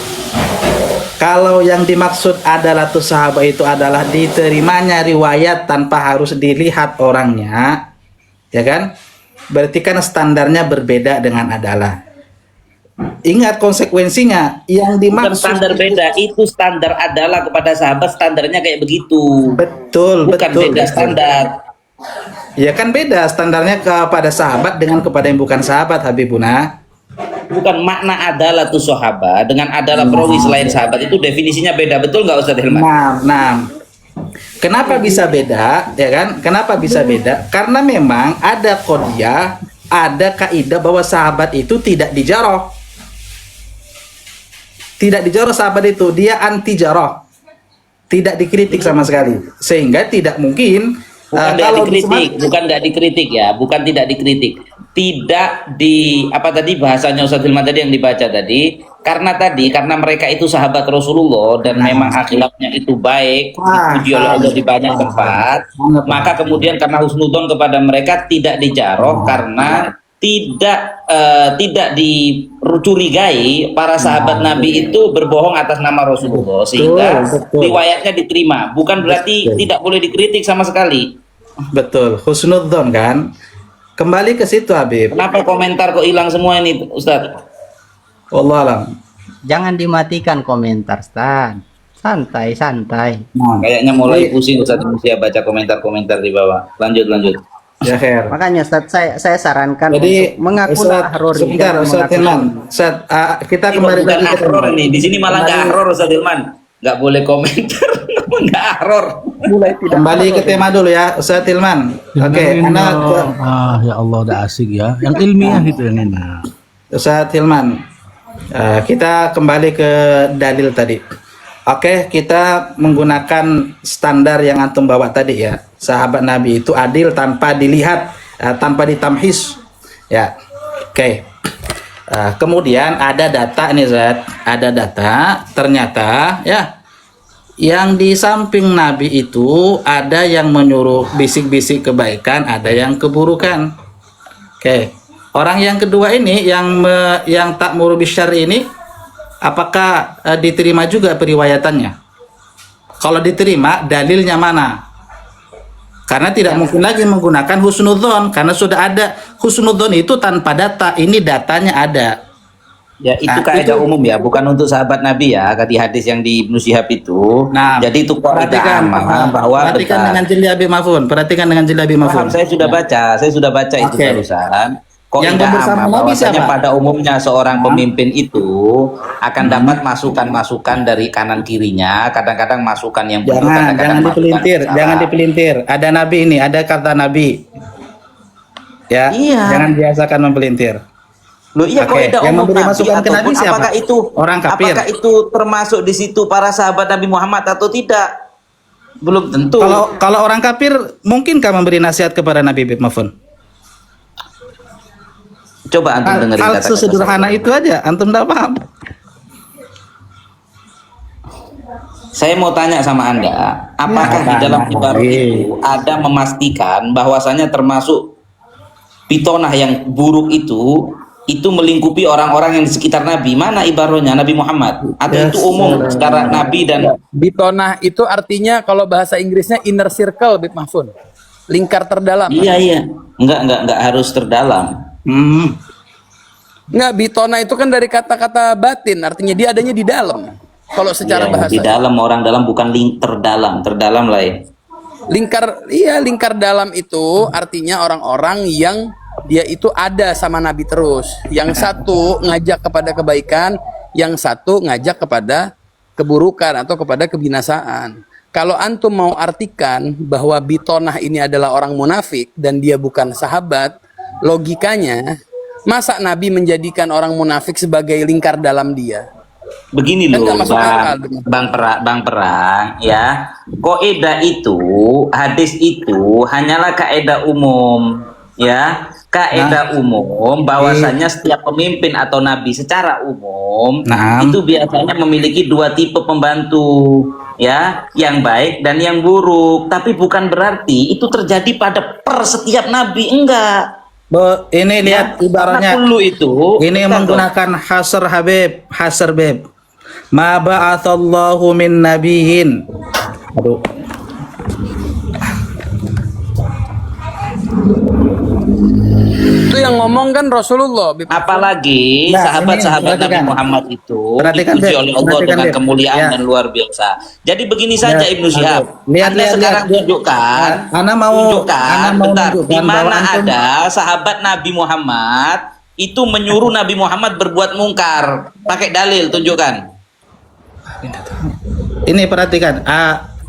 kalau yang dimaksud adalah tuh sahabat itu adalah diterimanya riwayat tanpa harus dilihat orangnya, ya kan? Berarti kan standarnya berbeda dengan adalah. Ingat konsekuensinya yang dimaksud. Bukan standar beda, itu standar adalah kepada sahabat standarnya kayak begitu. Betul, bukan betul, beda betul. standar. Ya kan beda standarnya kepada sahabat dengan kepada yang bukan sahabat Habibuna. Bukan makna adalah tuh sahabat dengan adalah perawi selain sahabat itu definisinya beda, betul nggak Ustadz Hilman? Nah, kenapa bisa beda? Ya kan? Kenapa bisa beda? Karena memang ada qadiyah, ada kaidah bahwa sahabat itu tidak dijarah. Tidak dijarah sahabat itu, dia anti jarah. Tidak dikritik sama sekali. Sehingga tidak mungkin bukan nggak dikritik ya, bukan tidak dikritik. Tidak di apa tadi bahasanya Ustadz Hilman tadi yang dibaca tadi, karena mereka itu sahabat Rasulullah dan memang akhlaknya itu baik, dipuji oleh Allah di banyak tempat, maka kemudian karena husnudzon kepada mereka tidak dijaroh karena tidak dicurigai para sahabat Nabi itu berbohong atas nama Rasulullah, sehingga riwayatnya diterima. Bukan berarti tidak boleh dikritik sama sekali. Betul, husnudzon kan. Kembali ke situ Habib. Kenapa komentar kok hilang semua ini Ustaz? Wallahualam. Jangan dimatikan komentar Ustaz. Santai. Kayaknya mulai pusing Ustaz Musia baca komentar-komentar di bawah. Lanjut. Ya, Khair. Makanya Ustaz saya sarankan jadi, untuk mengaku ahror. Sebentar Ustaz Hilman. Ustaz, kita kembali lagi ke ahror nih. Di sini malah nggak ahror Ustaz Hilman. Nggak boleh komentar. Nggak ahror. Kembali ke tema dulu ya Ustaz Hilman. Oke, ya Allah udah asik ya. Yang ilmiah itu yang enak. Ustaz Hilman, kita kembali ke dalil tadi. Oke, kita menggunakan standar yang antum bawa tadi ya. Sahabat Nabi itu adil tanpa dilihat, tanpa ditamhis. Ya, oke. Kemudian ada data nih Zat, ada data ternyata ya, yang di samping Nabi itu ada yang menyuruh bisik-bisik kebaikan, ada yang keburukan. Oke, orang yang kedua ini yang ta'muru bisyarri ini, apakah diterima juga periwayatannya? Kalau diterima, dalilnya mana? Karena tidak mungkin lagi menggunakan husnudzon, karena sudah ada husnudzon itu tanpa data. Ini datanya ada. Ya, itu Nah, kaidah itu- umum ya, bukan untuk sahabat Nabi ya, di hadis yang di Ibnu Syihab itu. Nah, jadi itu kaidah perhatikan, bahwa perhatikan betul. dengan jeli Abi Mafun. Perhatikan dengan jeli Abi Mafun. Paham, saya sudah baca itu Oke. barusan. Yang Kaidah bersama amma Nabi bahwasanya siapa? pada umumnya seorang pemimpin itu akan dapat masukan-masukan dari kanan kirinya, kadang-kadang masukan yang benar, Jangan kadang-kadang masukan dipelintir, yang salah. jangan dipelintir. Ada Nabi ini, ada kata Nabi. Ya, Iya. jangan biasakan mempelintir. Loh iya, Oke, kaidah yang umum memberi Nabi masukan ke Nabi ataupun siapa? apakah itu Orang kafir. Apakah itu termasuk di situ para sahabat Nabi Muhammad atau tidak? Belum tentu. Kalau orang kafir mungkinkah memberi nasihat kepada Nabi Bib Mafun? Coba antum dengerin Hal kata-kata sesederhana itu aja, antum tidak paham. Saya mau tanya sama Anda, apakah di dalam ibarat itu ada memastikan bahwasanya termasuk pitonah yang buruk itu melingkupi orang-orang yang di sekitar Nabi? Mana ibaratnya Nabi Muhammad? Atau itu umum secara Nabi dan Bitonah itu artinya kalau bahasa Inggrisnya inner circle, Bib Mahfun. Lingkar terdalam. iya. Enggak harus terdalam. Enggak, bitona itu kan dari kata-kata batin, artinya dia adanya di dalam. Kalau secara Iya, bahasa. di dalam, orang dalam, bukan terdalam lah ya. Lingkar dalam itu artinya orang-orang yang dia itu ada sama Nabi terus. Yang satu ngajak kepada kebaikan, yang satu ngajak kepada keburukan atau kepada kebinasaan. Kalau antum mau artikan bahwa bitonah ini adalah orang munafik dan dia bukan sahabat, logikanya masa Nabi menjadikan orang munafik sebagai lingkar dalam dia? Begini Kan loh, nggak masuk akal. Bang Perang, ya. Kaidah itu, hadis itu hanyalah kaidah umum, ya. Kaidah umum bahwasanya setiap pemimpin atau nabi secara umum itu biasanya memiliki dua tipe pembantu, ya, yang baik dan yang buruk. Tapi bukan berarti itu terjadi pada setiap nabi, enggak. Ini lihat ibaratnya Dulu itu ini menggunakan hasr Habib, hasr Beb. Ma ba'atsallahu min nabiyyin. Aduh. Itu yang ngomong kan Rasulullah. Apalagi Nah, sahabat-sahabat ini, Nabi perhatikan. Muhammad itu Perhatikan, dipuji Beb. oleh Allah Perhatikan, dengan Beb. kemuliaan Ya. dan luar biasa. Jadi begini saja Ya, Ibnu Syihab. lihat, Anda lihat, sekarang lihat. tunjukkan, Ana mau bentar, di menunjukkan bahwa mana antum- ada sahabat Nabi Muhammad itu menyuruh Nabi Muhammad berbuat mungkar. Pakai dalil, tunjukkan. Ini perhatikan,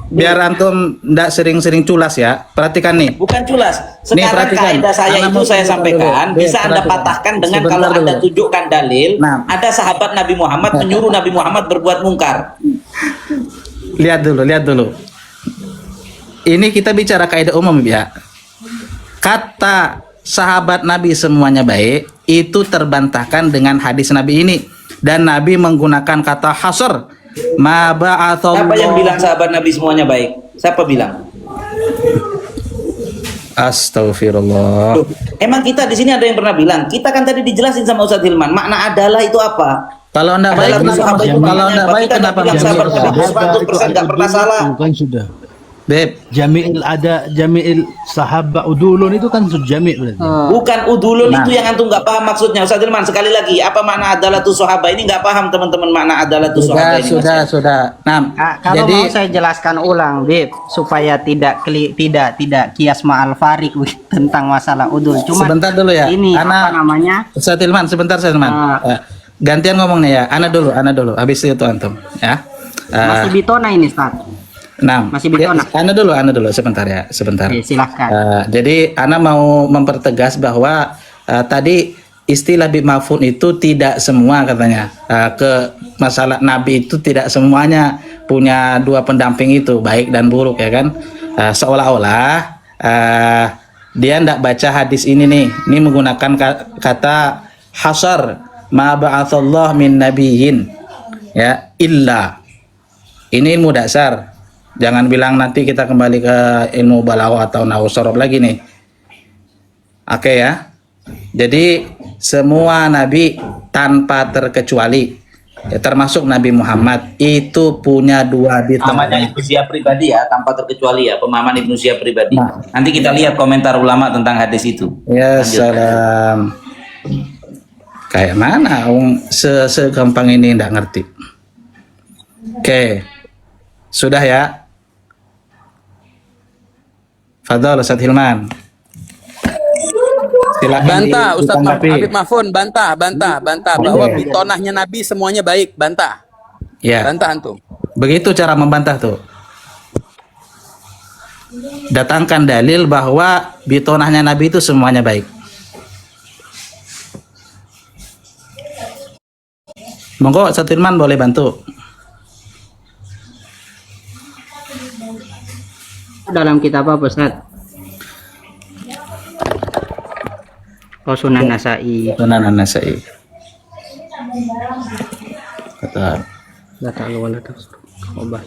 biar antum tidak sering-sering culas ya. Perhatikan nih. Bukan culas. Nih, Sekarang perhatikan. kaidah saya Ana itu mau saya tunjukkan sampaikan, dulu. bisa Anda Perhatikan. patahkan dengan Sebentar kalau Anda dulu. tunjukkan dalil, Nah. ada sahabat Nabi Muhammad menyuruh Nabi Muhammad berbuat mungkar. Lihat dulu. Ini kita bicara kaidah umum ya. Kata sahabat Nabi semuanya baik itu terbantahkan dengan hadis Nabi ini, dan Nabi menggunakan kata hasr. Ma ba'atsallahu. Siapa yang bilang sahabat Nabi semuanya baik? Siapa bilang? Astagfirullah. Loh, emang kita di sini ada yang pernah bilang? Kita kan tadi dijelasin sama Ustadz Hilman, makna adalah itu apa? Kalau anda baik, Adalah kenapa sahabat itu kalau maknanya anda apa? baik Kita nggak kenapa bilang menjadi sahabat Nabi sahabat? 100% nggak pernah salah. Kan sudah. Beb, Jami'il sahabat udulun itu kan jami' berarti. Bukan udulun Nah. itu yang antum nggak paham maksudnya. Ustadz Hilman, sekali lagi, apa makna adalah tuh sahabat ini nggak paham teman-teman makna adalah tuh sahabat ini. sudah. Nah, Kalau jadi mau saya jelaskan ulang, Bib, supaya tidak kias ma'al farik tentang masalah udul. Cuma sebentar dulu ya. Ini Ana, apa namanya? Ustaz Hilman, sebentar Ustaz Hilman. Gantian ngomongnya ya. Ana dulu. Habis itu antum, ya. Masih bitona ini, Ustaz. Nah, masih bitona. Ana dulu sebentar ya, sebentar. Oke, silahkan. Jadi Ana mau mempertegas bahwa tadi istilah Habib Mahfud itu tidak semua katanya ke masalah Nabi itu tidak semuanya punya dua pendamping itu baik dan buruk ya kan. Seolah-olah dia ndak baca hadis ini nih. Ini menggunakan kata hasar ma ba'atsallah min nabiyyin ya illa. Ini ilmu dasar. Jangan bilang nanti kita kembali ke ilmu balaghah atau nahwu sorof lagi nih. Oke ya. Jadi semua nabi tanpa terkecuali ya, termasuk Nabi Muhammad itu punya dua Namanya Ibnu Syihab pribadi ya, tanpa terkecuali ya, pemahaman Ibnu Syihab pribadi. Nanti kita lihat komentar ulama tentang hadis itu. Ya Lanjut. salam. Kayak mana segampang ini ndak ngerti. Oke. Sudah ya. Fadhal Ustaz Hilman. Silakan Bantah Ustaz ditanggapi. Habib Mahfud, bantah bahwa bitonahnya Nabi semuanya baik, bantah. Ya. Bantah antum. Begitu cara membantah tuh. Datangkan dalil bahwa bitonahnya Nabi itu semuanya baik. Monggo Ustaz Hilman boleh bantu. Dalam kitab apa Ustaz? Oh, Sunan Nasai. Sunan An-Nasai. Kata La ta'ala wa la tafsir. Qobah.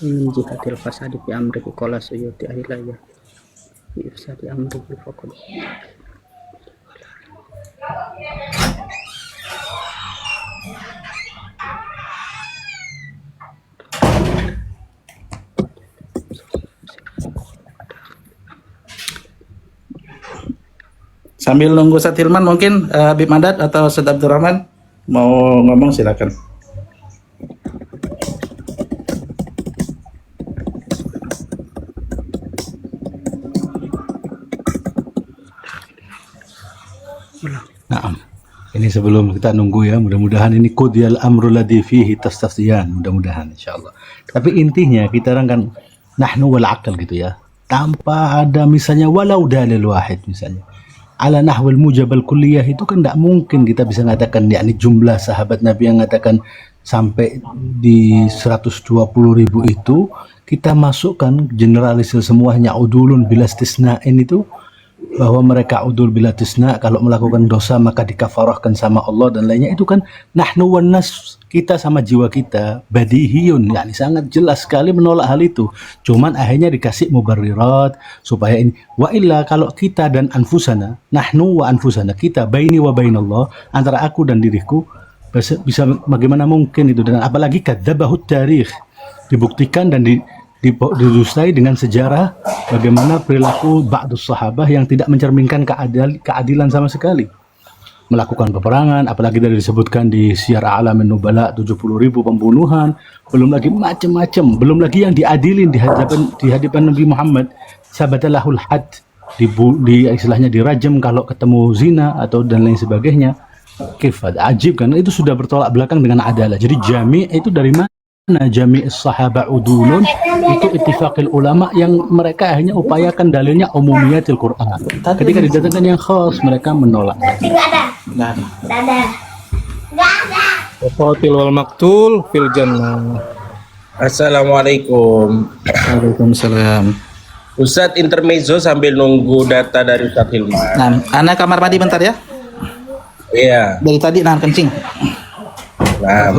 Min jihatil fasadi fi amri qala suyuti ahilaya. Fi ifsadi amri faqad. sambil nunggu Ustaz Hilman mungkin Habib Madad atau Ustaz Abdurrahman mau ngomong silakan. Nah, ini sebelum kita nunggu ya, mudah-mudahan ini qudiyal amru ladzi fihi tastaftiyan, mudah-mudahan insyaallah. Tapi intinya kita orang kan nahnu wal aqal gitu ya. Tanpa ada misalnya walau dalil wahid misalnya. Ala nahwal mujabal kulliyah itu kan tidak mungkin kita bisa mengatakan yakni jumlah sahabat Nabi yang mengatakan sampai di 120.000 itu kita masukkan generalisir semuanya udulun bila istisna'in itu, bahwa mereka udul bila tisna, kalau melakukan dosa maka dikafarahkan sama Allah dan lainnya. Itu kan nahnu wan nas, kita sama jiwa kita badihiyun, yakni sangat jelas sekali menolak hal itu. Cuman akhirnya dikasih mubarrirat supaya ini. Wa illa kalau kita dan anfusana, nahnu wa anfusana, kita baini wa bainallah, antara aku dan diriku, bisa bagaimana mungkin itu. Dan apalagi kadzabahut tarikh, dibuktikan dan didustai dengan sejarah bagaimana perilaku ba'dus sahabah yang tidak mencerminkan keadilan sama sekali, melakukan peperangan, apalagi dari disebutkan di Syiar A'lamin Nubala 70.000 pembunuhan, belum lagi macam-macam, belum lagi yang diadilin di hadapan Nabi Muhammad, sabatalahul had, di istilahnya dirajam kalau ketemu zina atau dan lain sebagainya. Kifat ajib kan, itu sudah bertolak belakang dengan adalah. Jadi jami' itu dari mana? Jami' sahabat udulun itu ittifaqil ulama yang mereka hanya upayakan dalilnya umumiyatil Quran. Ketika didatangkan yang khas mereka menolak. Nah, Qatil wal maktul fil jannah. Assalamualaikum. Waalaikumsalam. Ustadz intermezzo sambil nunggu data dari Ustadz Hilman. Nah, ana kamar mandi bentar ya. Iya. Dari tadi nahan kencing. Nah,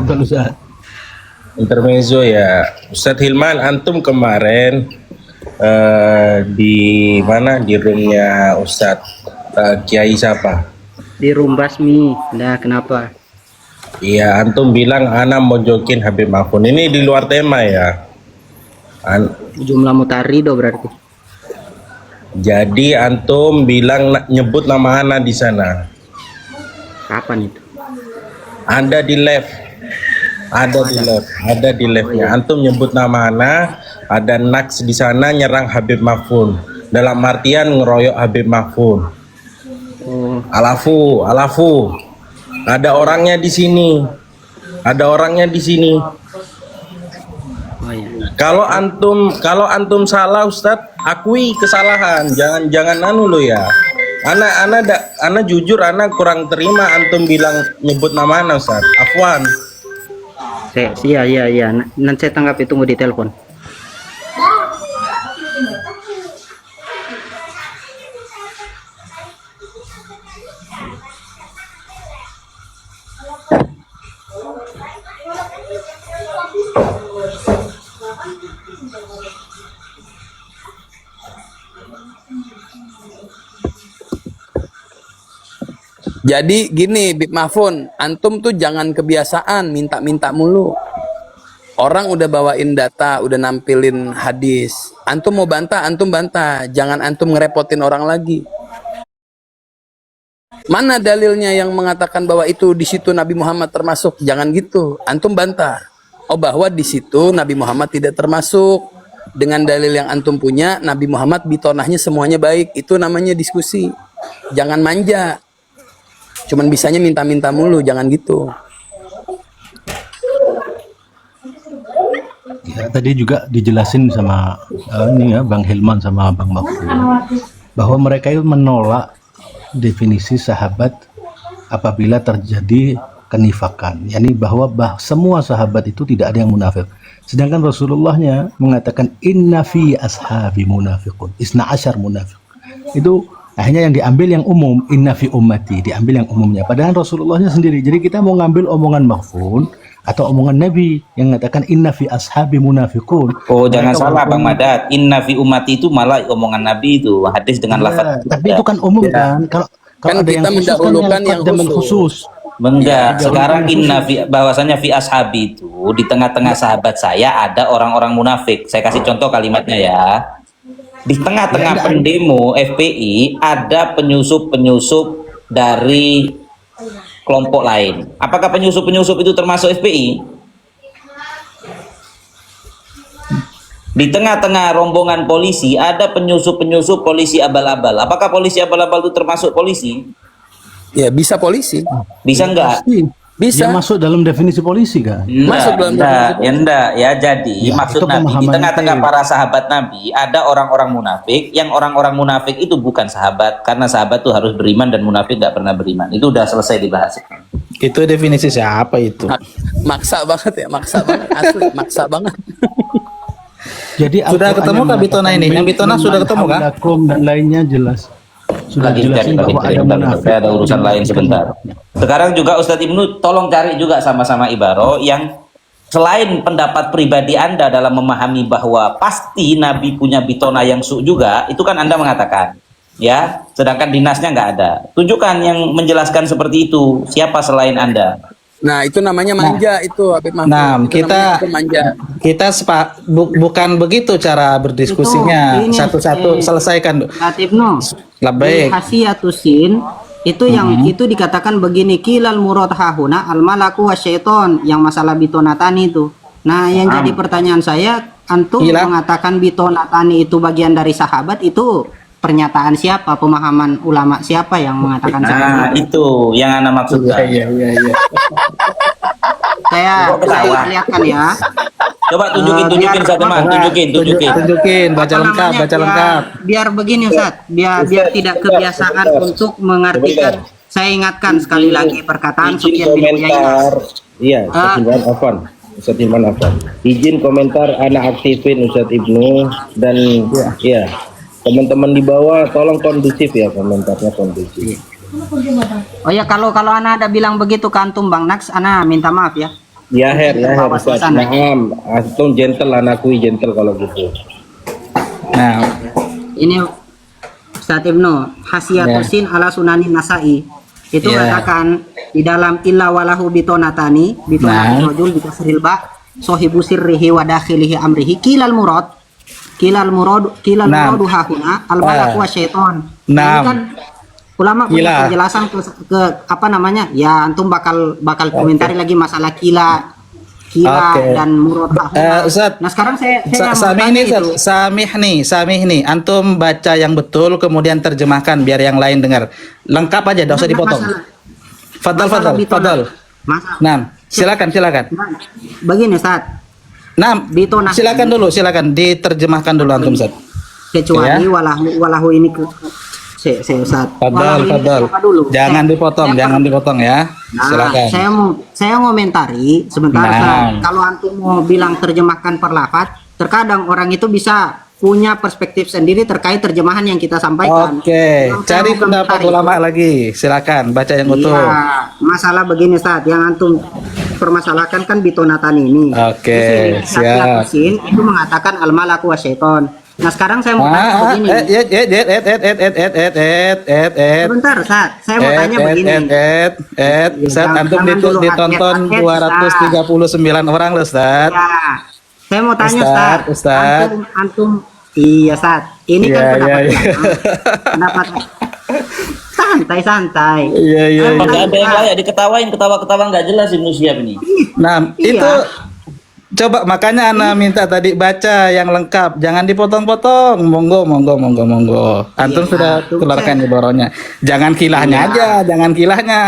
intermezzo ya. Ustadz Hilman, antum kemarin di mana, di roomnya Ustadz Kiai siapa? Di room Basmi. Nah, kenapa? Iya, antum bilang ana mau jokin Habib Mahfud. Ini di luar tema ya. Jumlah mutarido berarti. Jadi antum bilang nyebut nama ana di sana. Kapan itu? Anda di live. Ada di live-nya. Antum nyebut nama ana, ada naks di sana nyerang Habib Mahfud. Dalam artian ngeroyok Habib Mahfud. Oh, Alafu. Ada orangnya di sini. oh ya. Kalau antum salah Ustadz, akui kesalahan. Jangan anu lo ya. Ana jujur, ana kurang terima antum bilang nyebut nama ana, Ustaz. Afwan. Iya. Nanti saya tanggapi, tunggu di telepon. Jadi gini, Bib Mahfun, antum tuh jangan kebiasaan minta-minta mulu. Orang udah bawain data, udah nampilin hadis. Antum mau bantah, antum bantah. Jangan antum ngerepotin orang lagi. Mana dalilnya yang mengatakan bahwa itu di situ Nabi Muhammad termasuk? Jangan gitu. Antum bantah. Oh, bahwa di situ Nabi Muhammad tidak termasuk. Dengan dalil yang antum punya, Nabi Muhammad bitonahnya semuanya baik. Itu namanya diskusi. Jangan manja. Cuman bisanya minta-minta mulu, jangan gitu. Ya, tadi juga dijelasin sama ini ya Bang Hilman sama Bang Mahfud bahwa mereka itu menolak definisi sahabat apabila terjadi kenifakan, yakni bahwa semua sahabat itu tidak ada yang munafik. Sedangkan Rasulullahnya mengatakan inna fi ashabi munafiqun, isna asyar munafiq. Itu akhirnya yang diambil yang umum, inna fi ummati, diambil yang umumnya. Padahal Rasulullahnya sendiri. Jadi kita mau ngambil omongan Mahfud atau omongan Nabi yang mengatakan inna fi ashabi munafiqun. Oh, jangan salah Bang Madat. Inna fi ummati itu malah omongan Nabi itu, hadis dengan lafaz. Tapi itu kan umum kan. Kalau Kan ada kita yang khusus, mendahulukan yang khusus. Enggak, sekarang inna fi, bahwasanya fi ashabi itu di tengah-tengah sahabat saya ada orang-orang munafik. Saya kasih contoh kalimatnya ya. Di tengah-tengah pendemo FPI ada penyusup-penyusup dari kelompok lain. Apakah penyusup-penyusup itu termasuk FPI? Di tengah-tengah rombongan polisi ada penyusup-penyusup polisi abal-abal. Apakah polisi abal-abal itu termasuk polisi? Ya, bisa polisi. Bisa enggak? Bisa. Dia masuk dalam definisi polisi kan? Masuk dalam enggak, ya jadi Ya, maksud itu Nabi di pemahaman tengah-tengah itu. para sahabat Nabi ada orang-orang munafik, yang orang-orang munafik itu bukan sahabat, karena sahabat tuh harus beriman dan munafik nggak pernah beriman. Itu udah selesai dibahas. Itu definisi siapa itu? Maksa banget ya, maksa banget. Asli, maksa banget. Jadi Sudah ketemu kah Bitona ini? Yang Bitona sudah ketemu kah? Dan lainnya jelas. Sudah Lagi jelasin bahwa ada munafik. saya ada urusan lain sebentar. Sekarang juga Ustadz Ibnu tolong cari juga sama-sama Ibaro yang selain pendapat pribadi Anda dalam memahami bahwa pasti Nabi punya bitona yang su juga, itu kan Anda mengatakan ya, sedangkan dinasnya nggak ada. Tunjukkan yang menjelaskan seperti itu, siapa selain Anda? Nah, itu namanya manja itu, Habib Mahfud. Nah, Itu namanya manja. kita bukan begitu cara berdiskusinya. Itu, ini, Satu-satu selesaikan. Ibnu. Baik. Hasiyatusin itu yang itu dikatakan begini, kilal murad hahuna al malaku wasyaiton, yang masalah bitonatani itu. Nah, yang jadi pertanyaan saya, antum mengatakan bitonatani itu bagian dari sahabat, itu pernyataan siapa, pemahaman ulama siapa yang mengatakan Nah, itu yang Anda maksudkan. Iya. Saya lihatkan ya. Coba tunjukin saya teman, Tunjukin, baca lengkap. Biar begini Ustaz, biar tidak kebiasaan untuk mengartikan. Saya ingatkan sekali lagi perkataan Sufyan bin Uyainah. Iya, Ustadz Hilman Afwan. Izin komentar anak aktifin Ustadz Ibnu dan ya teman-teman di bawah tolong kondusif ya, komentarnya kondusif. Oh ya, kalau anak ada bilang begitu ke antum Bang Naks, ana minta maaf ya. Ya Her, Ustaz. Naam, antum gentle, anakku gentle kalau gitu. Nah, ini Ustaz Ibnu, hasiyatusin ala sunanin nasai. Itu katakan di dalam illa walahu bitonatani, bitonatani rajul bikasril ba, sohibu sirrihi wa dakhilihi amrihi, kilal murad hahuna al malaku wasyaiton. Nah, ini kan ulama punya penjelasan ke apa namanya? Ya antum bakal komentari lagi masalah kila dan murad hahuna. Nah, sekarang saya Samih nih, antum baca yang betul kemudian terjemahkan biar yang lain dengar. Lengkap aja, enggak usah dipotong. Fadal. Nah, silakan. Begini, Ustaz. Nah, silakan diterjemahkan dulu antum, Ustaz. Kecuali walahu ini Ustaz. Fadal, Walau ini Fadal. siapa dulu? Jangan dipotong, jangan dipotong ya. Nah, Silakan. saya ngomentari sebentar. Nah. Ustaz. Kalau antum mau bilang terjemahkan per lafaz, terkadang orang itu bisa punya perspektif sendiri terkait terjemahan yang kita sampaikan. Oke, Yang saya cari mau pendapat komentari ulama lagi. Silakan baca yang utuh. Iya, masalah begini Ustaz, yang antum permasalahkan kan bitonatan ini. Oke, Di sini, siap. Yasin itu mengatakan al-malaku wasyaiton. Nah, sekarang saya mau tanya begini. Sebentar, Ustaz. Saya mau tanya begini. Ustaz, antum Jangan dulu ditonton hati-hati, 239 orang loh, Ustaz. Ya. Saya mau tanya Ustaz, Ustaz. Ustaz. Antum iya Ustaz. Ini kan Iya, pendapat iya, iya. pendapat santai. Iya, iya, Saya mau iya. Nggak tanya, ada yang Ustaz. layak diketawain, ketawa-ketawa nggak jelas Ibnu Syihab ini. Nah, Iya. itu coba makanya Ana minta tadi baca yang lengkap, jangan dipotong-potong. Monggo, monggo, monggo, monggo. Antum Iya, sudah tuh, keluarkan ibaratnya. Jangan kilahnya Iya. aja, jangan kilahnya.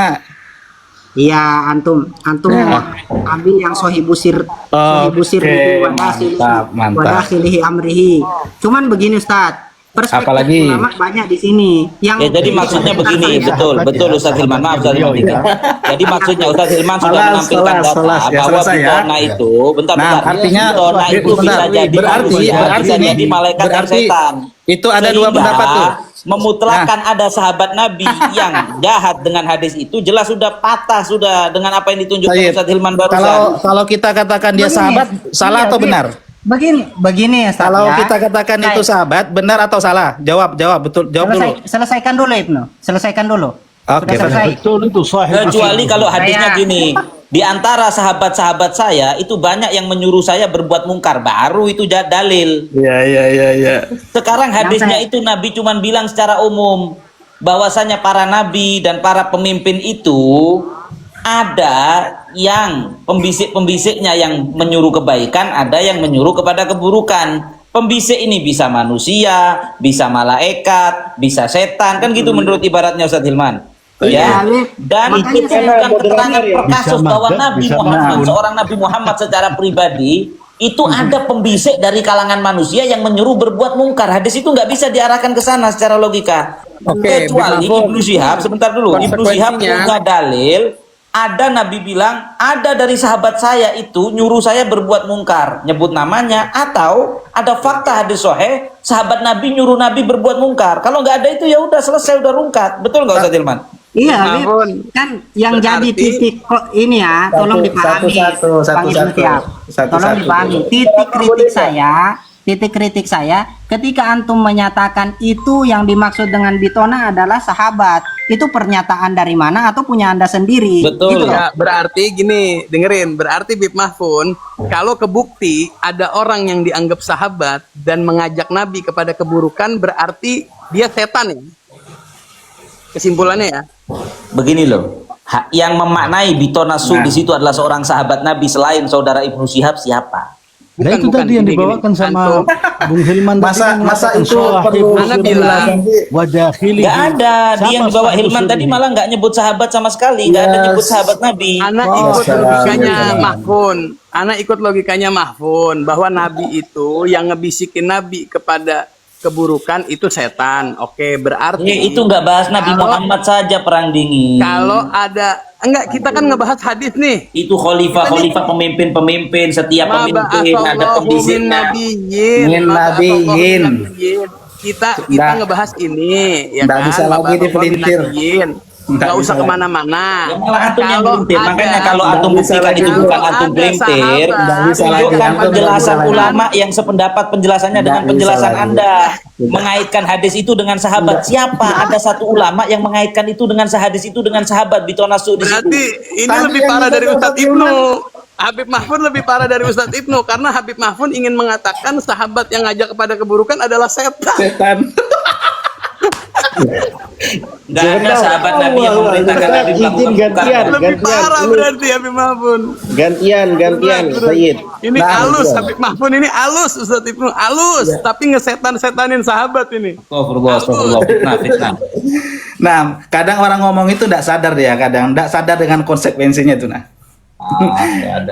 Iya, antum Ya. ambil yang sohibusir Oke, itu wadakhilihi mantap. wadakhilihi amrihi. Cuman begini Ustaz, perspektif Apalagi? ulama banyak di sini. Ya Yang jadi maksudnya begini, betul Ustaz Hilman, maaf Ustaz Hilman. Jadi maksudnya Ustaz Hilman sudah Salah, menampilkan salah, data salah. Ya, bahwa selesai ya. bitona itu, bentar, Nah, artinya bitona itu bisa bentar, jadi manusia, bisa ini jadi malaikat dan berarti setan. itu ada dua Sehingga pendapat tuh. memutlakan ada sahabat Nabi yang jahat dengan hadis itu jelas sudah patah sudah dengan apa yang ditunjukkan Sayyid, Ustaz Hilman barusan. Kalau kita katakan dia Begini. sahabat, salah Iya, atau iya. benar? Begini ya Ustaz. Kalau ya. kita katakan itu sahabat, benar atau salah? Jawab, betul, jawab dulu. Selesaikan dulu Ibnu. Selesaikan dulu. Oke, Sudah selesai. Betul itu sahih. Kecuali kalau hadisnya Saya- gini, di antara sahabat-sahabat saya itu banyak yang menyuruh saya berbuat mungkar, baru itu dalil. Iya. Sekarang hadisnya saya- itu Nabi cuman bilang secara umum bahwasanya para nabi dan para pemimpin itu ada yang pembisik-pembisiknya yang menyuruh kebaikan, ada yang menyuruh kepada keburukan. Pembisik ini bisa manusia, bisa malaikat, bisa setan, kan gitu menurut ibaratnya Ustaz Hilman. Ya, dan Makanya itu saya- bukan keterangan per kasus Bisa bahwa magat, Nabi bisa Muhammad, magun. seorang Nabi Muhammad secara pribadi itu ada pembisik dari kalangan manusia yang menyuruh berbuat mungkar. Hadis itu nggak bisa diarahkan ke sana secara logika. Oke, Kecuali Bang Mahfud. Ibnu Syihab, sebentar dulu. Ibnu Syihab Konsekuensinya- punya dalil. Ada Nabi bilang, ada dari sahabat saya itu nyuruh saya berbuat mungkar, nyebut namanya, atau ada fakta hadis sahih, sahabat Nabi nyuruh Nabi berbuat mungkar. Kalau nggak ada itu ya udah selesai, udah rungkat. Betul nggak Ustaz Hilman? Iya, Mahfud. kan yang Berarti- jadi titik kok ini ya, tolong dipahami. Bang Ibnu Syihab. Tolong dipahami. Titik kritik saya ketika antum menyatakan itu yang dimaksud dengan bitona adalah sahabat. Itu pernyataan dari mana atau punya Anda sendiri? Betul. Gitu loh. Ya, berarti gini, dengerin. Berarti Bib Mahfun, kalau kebukti ada orang yang dianggap sahabat dan mengajak Nabi kepada keburukan, berarti dia setan ya. Kesimpulannya ya. Begini loh, yang memaknai bitona su di situ adalah seorang sahabat Nabi selain saudara Ibnu Syihab siapa? Nah itu tadi yang dibawakan sama Bung Hilman tadi Masa- kan masa mengatakan itu sahih perlu Ana Muslim bilang, wadakhilihi. Gak ada, dia yang Siapa dibawa sahih Hilman tadi Muslim? malah nggak nyebut sahabat sama sekali, nggak ada nyebut sahabat Nabi. Anak Oh, ikut salah. logikanya Salah. Mahfun. Anak ikut logikanya Mahfun bahwa Nabi itu yang ngebisikin Nabi kepada keburukan itu setan. Oke, berarti Itu nggak bahas Nabi Kalau- Muhammad saja perang dingin. kalau ada enggak, kita kan ngebahas hadis nih. Itu khalifah pemimpin, setiap Ma pemimpin ada ba'atsallahu min pembisiknya. nabiyyin. Min Ma ba'atsallahu nabiyyin. min nabiyyin. Kita Nggak. ngebahas ini ya Nggak kan. bisa Ma lagi ba'atsallahu min dipelintir. nabiyyin. Nggak Nggak usah bisa. kemana-mana. Ya, malah antum yang Kalau melintir. Makanya ada- kalau antum Nggak bisa buktikan lagi. itu bukan Kalau antum ada melintir, sahabat, Nggak bisa lagi. tunjukkan Antum penjelasan nggak bisa ulama yang sependapat penjelasannya dengan Nggak bisa penjelasan lagi. Anda. Tidak. Mengaitkan hadis itu dengan sahabat. Siapa? Ada satu ulama yang mengaitkan itu dengan hadis itu dengan sahabat. Bitonasu di situ. Berarti ini Tadi lebih yang parah kita dari dapat Ustadz Ibnu. Habib Mahfud lebih parah dari Ustadz Ibnu karena Habib Mahfud ingin mengatakan sahabat yang ngajak kepada keburukan adalah setan. Setan. Nggak ada sahabat Nabi yang memerintahkan Nabi melakukan Izin gantian. mungkar. Lebih parah ini. berarti Habib Mahfud. Gantian, Sayyid. Ini Nah, halus betul. Habib Mahfud ini halus Ustadz Ibnu halus tapi ngesetan-setanin sahabat ini. Astagfirullah, fitnah. Nah, kadang orang ngomong itu tidak sadar dia, kadang tidak sadar dengan konsekuensinya itu nah.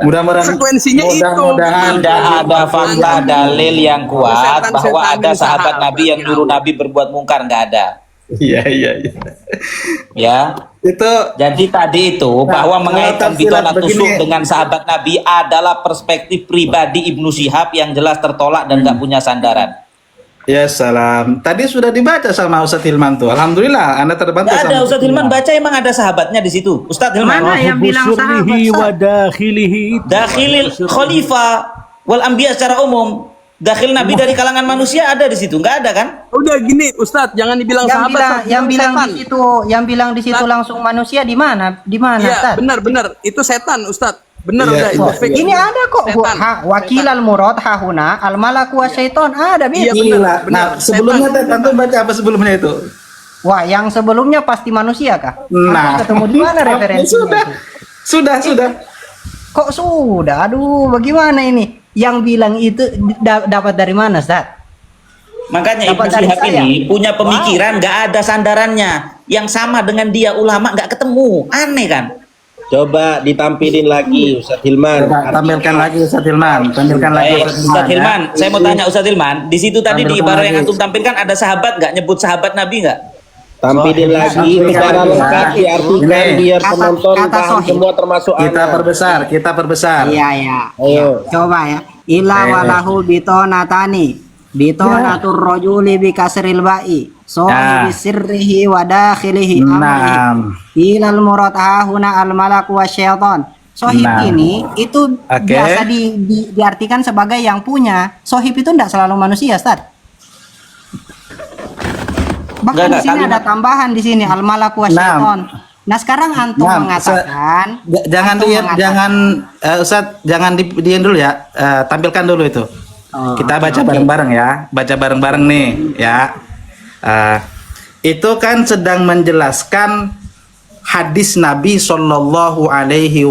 Mudah-mudahan Konsekuensinya itu. mudah-mudahan Tidak ada fakta dalil yang kuat bahwa ada Setan-setanin sahabat sahabat. Nabi yang nyuruh Nabi berbuat mungkar, nggak ada. Iya. Ya. Itu Jadi tadi itu bahwa mengaitkan tafsiran Bitonatus begini. dengan sahabat Nabi adalah perspektif pribadi Ibnu Syihab yang jelas tertolak dan nggak punya sandaran. ya salam. Tadi sudah dibaca sama Ustadz Hilman tuh. Alhamdulillah, Anda terbantu Nggak ada sama Ustadz Hilman baca, emang ada sahabatnya di situ. Ustadz Hilman. Mana yang bilang sahabat? Sirrihi wa Ustaz? dakhilihi. Dakhilil khalifah wal anbiya secara umum. Dakhil Nabi dari kalangan manusia ada di situ, nggak ada kan? Udah gini, Ustadz, jangan dibilang Yang sahabat. bilang, Ustadz, yang bilang setan. di situ, yang bilang di situ langsung manusia di mana? Di mana, Iya, Ustaz? benar. Itu setan, Ustadz. Benar Iya, udah, itu iya. fake. Ini ada kok, Setan. wakil al murad hahuna al malaku wasyaiton ada Iya, Bib. benar, Gila. benar. Nah, sebelumnya Antum baca apa sebelumnya itu? Wah, yang sebelumnya pasti manusia kah? Nah. Atau ketemu di mana referensinya itu? Sudah. Kok sudah? Aduh, bagaimana ini? Yang bilang itu dapat dari mana, Ustaz? Makanya Ibnu Dapat dari Syihab saya. ini punya pemikiran nggak ada sandarannya. Yang sama dengan dia ulama nggak ketemu. Aneh kan? Coba ditampilin lagi Ustadz Hilman. Tampilkan lagi Ustadz Hilman. Tampilkan lagi Ustadz Hilman, ya. saya mau tanya Ustadz Hilman, di situ tadi di Tampilkan ibarat yang lagi. antum tampilkan ada sahabat nggak, nyebut sahabat Nabi nggak? Tampilin lagi secara lengkap diartikan Ini. biar Kata- penonton kata paham sohib. semua termasuk Kita anak. perbesar. Iya. Ayo. Coba ya. Ila walahu bitonatani. Bitonatur rajuli bi kasril ba'i. Sohibi sirrihi wa dakhilihi amrihi. Naam. Ilal murad hahuna al malaku wasyaiton. Sohib Nah. ini itu Oke. biasa diartikan sebagai yang punya. Sohib itu tidak selalu manusia, Ustaz. Bahkan Enggak, di sini kalimat- ada tambahan di sini al malaku wasyaiton. Nah, sekarang antum Nah, mengatakan Jangan antum diam, mengatakan- jangan Ustadz, jangan diam dulu ya. Tampilkan dulu itu. Oh, Kita baca oke. bareng-bareng ya. Baca bareng-bareng nih ya. Itu kan sedang menjelaskan hadis Nabi Shallallahu Alaihi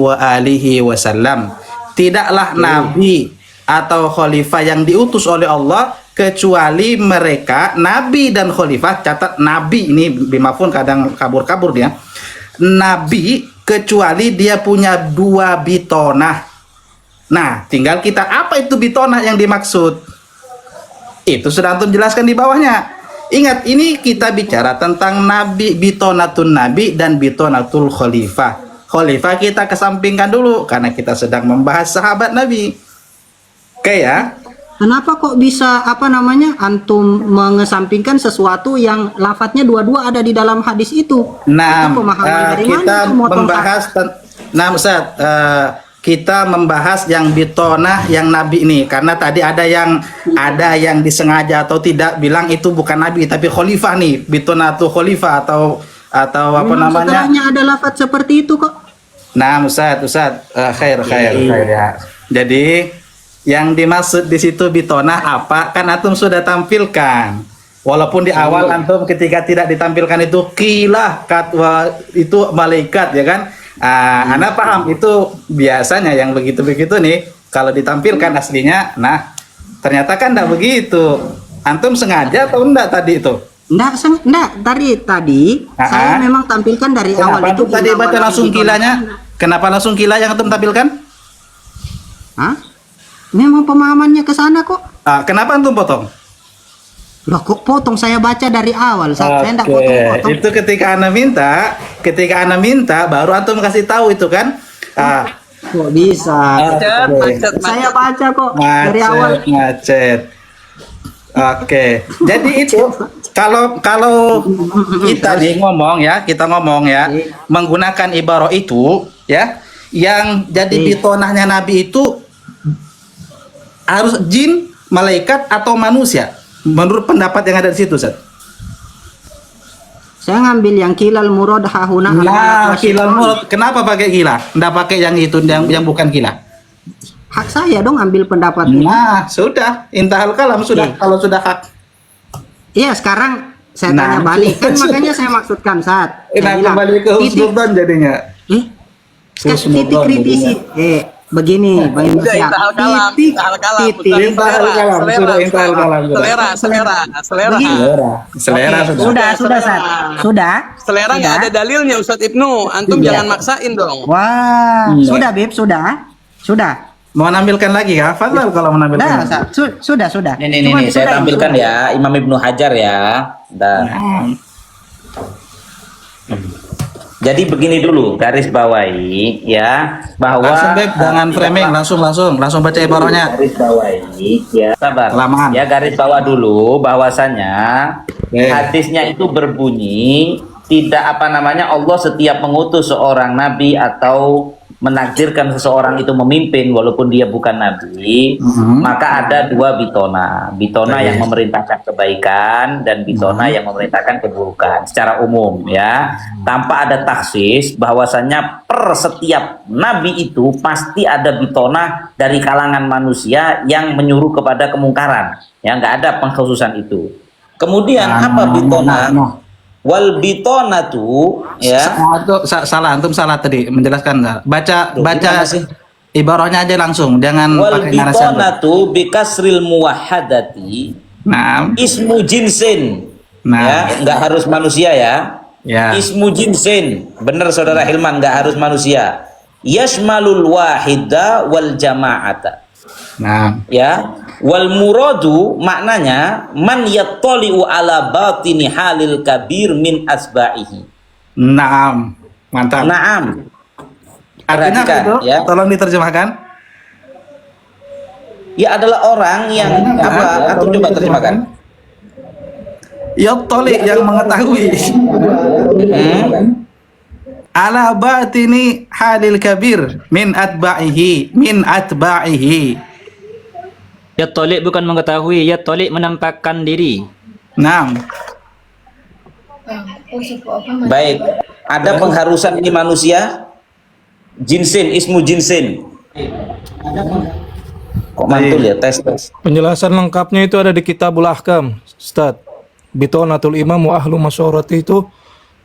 Wasallam. Tidaklah Nabi atau khalifah yang diutus oleh Allah kecuali mereka Nabi dan khalifah. Catat Nabi ini bimafun kadang kabur-kabur dia. Nabi kecuali dia punya dua bitonah. Nah, tinggal kita apa itu bitonah yang dimaksud? Itu sudah antum jelaskan di bawahnya. Ingat, ini kita bicara tentang Nabi, bitonatun Nabi dan bitonatul khalifah. Khalifah kita kesampingkan dulu karena kita sedang membahas sahabat Nabi. Oke ya. Kenapa kok bisa antum mengesampingkan sesuatu yang lafadznya dua-dua ada di dalam hadis itu? Nah, Itu pemahaman dari kita mana itu motong membahas Ustaz, kita membahas yang bitonah yang Nabi ini karena tadi ada yang disengaja atau tidak bilang itu bukan Nabi tapi khalifah nih, bitonatul khalifah atau apa Memang namanya? setelahnya ada lafadz seperti itu kok. Nah, Ustaz, khair ya. Jadi yang dimaksud di situ bitonah apa? Kan antum sudah tampilkan. Walaupun di awal antum ketika tidak ditampilkan itu kilah katwa itu malaikat ya kan? Anda paham itu biasanya yang begitu-begitu nih kalau ditampilkan aslinya. Nah, ternyata kan enggak begitu. Antum sengaja atau enggak tadi itu? Enggak, tadi saya memang tampilkan dari awal Kenapa itu. antum tadi baca langsung kilanya? Kenapa langsung kilah yang antum tampilkan? Hah? Memang pemahamannya ke sana kok. Kenapa antum potong? Loh kok potong, saya baca dari awal. Saya enggak potong-potong. Itu ketika Anda minta baru antum kasih tahu itu kan? Kok bisa? Saya baca kok dari awal. Macet. Oke. Jadi itu kalau kita ngomong ya menggunakan ibarah itu ya yang jadi bitonahnya Nabi itu harus jin, malaikat atau manusia. Menurut pendapat yang ada di situ, Ustaz. Saya ngambil yang kilal murad hahuna. Nah, kilal murad. Kenapa pakai gila? Nggak pakai yang itu yang bukan gila. Hak saya dong ambil pendapat. Nah, sudah. Intahal kalam sudah. Kalau sudah hak. Iya, sekarang saya tanya balik. Kan makanya saya maksudkan saat. Kembali ke husnudzon jadinya. Titik kritisi. Begini, Bang Indonesia. Titik. Selera. Sudah. Selera nggak ada dalilnya Ustadz Ibnu. Antum jangan maksain dong. Wah, sudah Bib, sudah. Mau nampilkan lagi ya? Fadlan kalau mau nampilkan. Nah, sudah. Nih, saya tampilkan ya Imam Ibnu Hajar ya. Jadi begini dulu, garis bawahi ya, bahwa Langsung Beb, jangan framing, langsung baca ibaratnya. garis bawahi ya, sabar. Kelamaan. Ya, garis bawah dulu bahwasanya hadisnya itu berbunyi tidak Allah setiap mengutus seorang nabi atau menakdirkan seseorang itu memimpin walaupun dia bukan nabi, maka ada dua bitona yang memerintahkan kebaikan dan bitona yang memerintahkan keburukan secara umum ya, tanpa ada taksis bahwasanya per setiap nabi itu pasti ada bitona dari kalangan manusia yang menyuruh kepada kemungkaran ya, nggak ada pengkhususan itu. Kemudian apa bitona? Wal bitonatu ya. Salah, antum salah tadi menjelaskan. Baca ibaratnya aja langsung, jangan Wal pakai narasi. bitonatu bikasril muwahhadati. Nah, Ismu jinsin. Ya, nggak harus manusia ya. Ya. Ismu jinsin. Benar Saudara Hilman, nggak harus manusia. Yashmalul wahida wal jama'ata. Nah, Ya, wal muradu maknanya man yattali'u ala batini halil kabir min asba'ihi. naam, mantap. Naam. Artinya apa Perhatikan, itu? ya. Tolong diterjemahkan. Ya adalah orang yang apa? Atau coba terjemahkan. Yattali yang mengetahui. Ala batini halil kabir min atba'ihi. Ya tolik bukan mengetahui, ya tolik menampakkan diri. Naam. Baik. Ada pengharusan ini manusia? Jinsin, ismu jinsin. Kok mantul ya, tes. Penjelasan lengkapnya itu ada di Kitabul Ahkam, Ustaz. Bitonatul Imam wa Ahlu Masyurati itu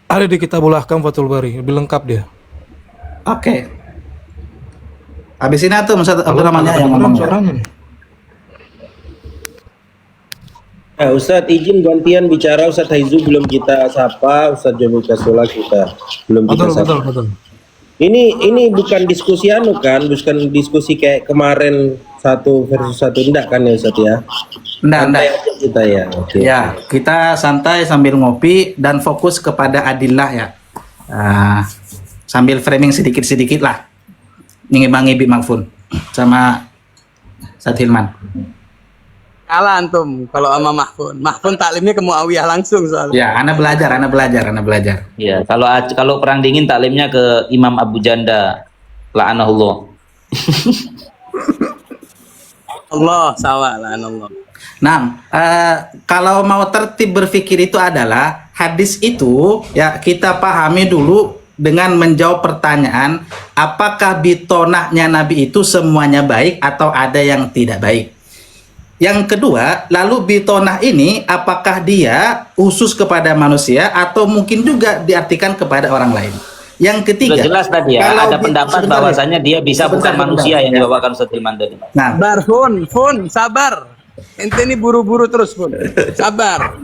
ada di Kitabul Ahkam Fathul Bari, lebih lengkap dia. Oke. Habis ini tuh Ustaz Abdurrahman yang ngomong. Nah, Ustadz izin gantian bicara. Ustadz Haizu belum kita sapa, Ustadz Jami Kasula kita belum kita sapa. Betul. Ini bukan diskusi bukan diskusi kayak kemarin satu versus satu, enggak kan ya Ustadz ya? Enggak. Kita ya. Oke. Ya, kita santai sambil ngopi dan fokus kepada adillah ya. Sambil framing sedikit-sedikit lah. Ngimbangi Bib Mahfun sama Ustaz Hilman. Kalah antum kalau sama Mahfun taklimnya ke Muawiyah langsung soalnya. Ya, ana belajar. Ya, kalau perang dingin taklimnya ke Imam Abu Janda la'anahullah. Allah sawa la'anallah. Nah, kalau mau tertib berpikir itu adalah hadis itu ya kita pahami dulu dengan menjawab pertanyaan apakah bitonahnya Nabi itu semuanya baik atau ada yang tidak baik. Yang kedua, lalu bitonah ini apakah dia khusus kepada manusia atau mungkin juga diartikan kepada orang lain. Yang ketiga, Sudah jelas tadi ya, ada pendapat bahwasanya dia bisa bukan manusia yang dibawakan Ustaz Hilman tadi. Nah, Fun, sabar. Ente ini buru-buru terus, Fun. Sabar.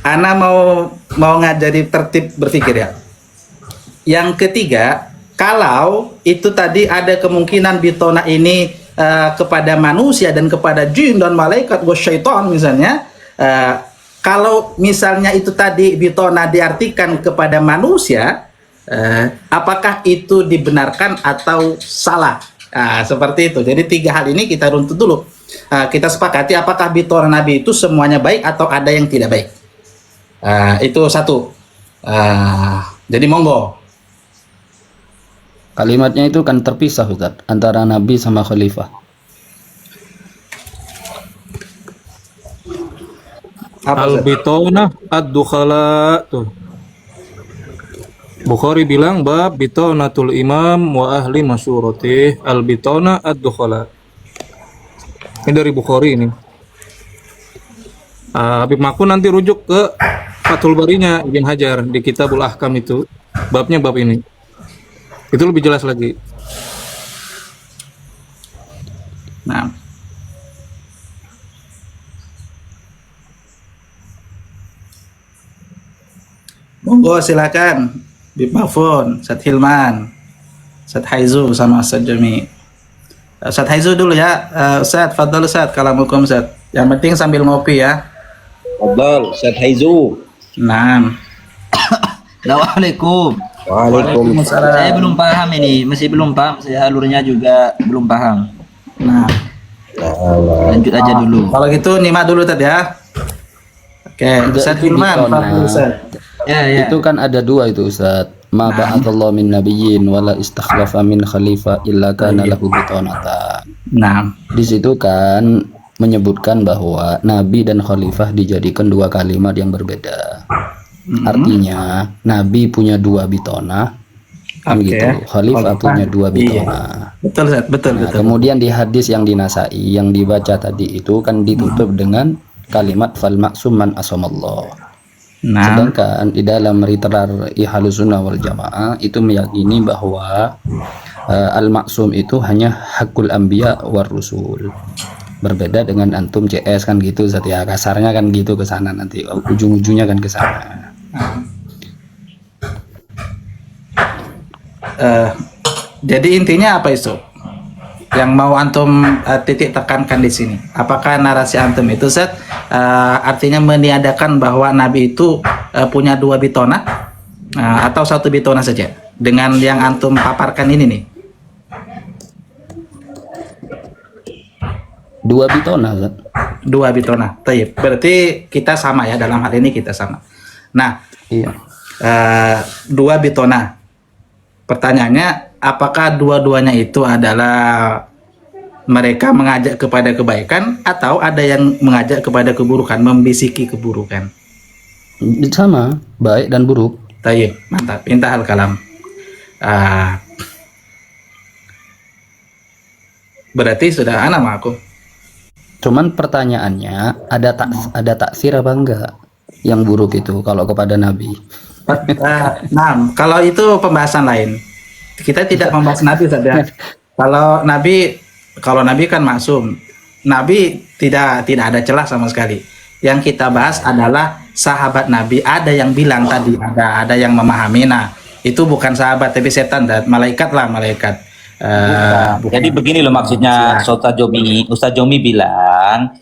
Ana mau ngajari tertib berpikir ya. Yang ketiga, kalau itu tadi ada kemungkinan bitonah ini kepada manusia dan kepada jin dan malaikat syaitan misalnya, kalau misalnya itu tadi bitona diartikan kepada manusia, apakah itu dibenarkan atau salah? Seperti itu. Jadi tiga hal ini kita runtut dulu. Kita sepakati apakah bitona Nabi itu semuanya baik atau ada yang tidak baik. Itu satu. Jadi monggo. Kalimatnya itu kan terpisah Ustaz antara Nabi sama Khalifah. Al-bitona ad-dukhala tuh. Bukhari bilang bab bitonatul imam wa ahli masyurati al-bitona ad-dukhala. Ini dari Bukhari ini. Habib Mahfun nanti rujuk ke Fathul Barinya Ibn Hajar di Kitabul Ahkam itu. Babnya bab ini. Itu lebih jelas lagi. Nah, monggo silakan Bib Mahfun, Ustaz Hilman, Ustaz Haizu sama Ustaz Jami. Ustaz Haizu dulu ya. Ustaz, fadhal Ustaz, kalamukum Ustaz. Yang penting sambil ngopi ya. Fadhal Ustaz Haizu. Nah, Assalamualaikum. Waalaikumsalam. Saya belum paham ini, masih belum paham. Saya alurnya juga belum paham. Nah, Lanjut aja dulu. kalau gitu nyimak dulu tadi ya. Oke, Ustaz Hilman, Fadil Ustaz. Ya. itu kan ada dua itu Ustaz. Ma ba'athallahu min nabiyyin wala istakhlafa min khalifah illa kana lahu bitonatan. Nah, Di situ kan menyebutkan bahwa nabi dan khalifah dijadikan dua kalimat yang berbeda. Artinya nabi punya dua bitona, kan Oke. gitu. Khalifah punya dua Iya. bitona. betul Ustaz, betul Nah, betul. kemudian di hadis yang dinasai yang dibaca tadi itu kan ditutup dengan kalimat fal maksum man asamallah. Nah, Sedangkan di dalam literar Ihlus Sunnah wal Jamaah itu meyakini bahwa al-maksum itu hanya hakul anbiya war rusul. Berbeda dengan antum CS kan gitu Ustaz ya. Kasarnya kan gitu ke sana nanti ujung-ujungnya kan ke sana. jadi intinya apa itu? Yang mau antum titik tekankan di sini. Apakah narasi antum itu Ustaz artinya meniadakan bahwa Nabi itu punya dua bitona atau satu bitona saja dengan yang antum paparkan ini nih? Dua bitona Ustaz. Dua bitona. Taib. Berarti kita sama ya, dalam hal ini kita sama. Nah, Iya. dua bitona. Pertanyaannya, apakah dua-duanya itu adalah mereka mengajak kepada kebaikan atau ada yang mengajak kepada keburukan, membisiki keburukan? Sama, baik dan buruk. Taib, mantap. Intahal kalam. Berarti sudah anak sama aku. Cuman pertanyaannya ada taksir apa enggak yang buruk itu kalau kepada Nabi? Nah, kalau itu pembahasan lain. Kita tidak membahas Nabi saja. Kalau Nabi kan maksum. Nabi tidak ada celah sama sekali. Yang kita bahas adalah sahabat Nabi. Ada yang bilang tadi ada yang memahami. Nah, itu bukan sahabat tapi setan dan malaikat lah, malaikat. Bukan. Jadi begini loh maksudnya Ustaz Jomi bilang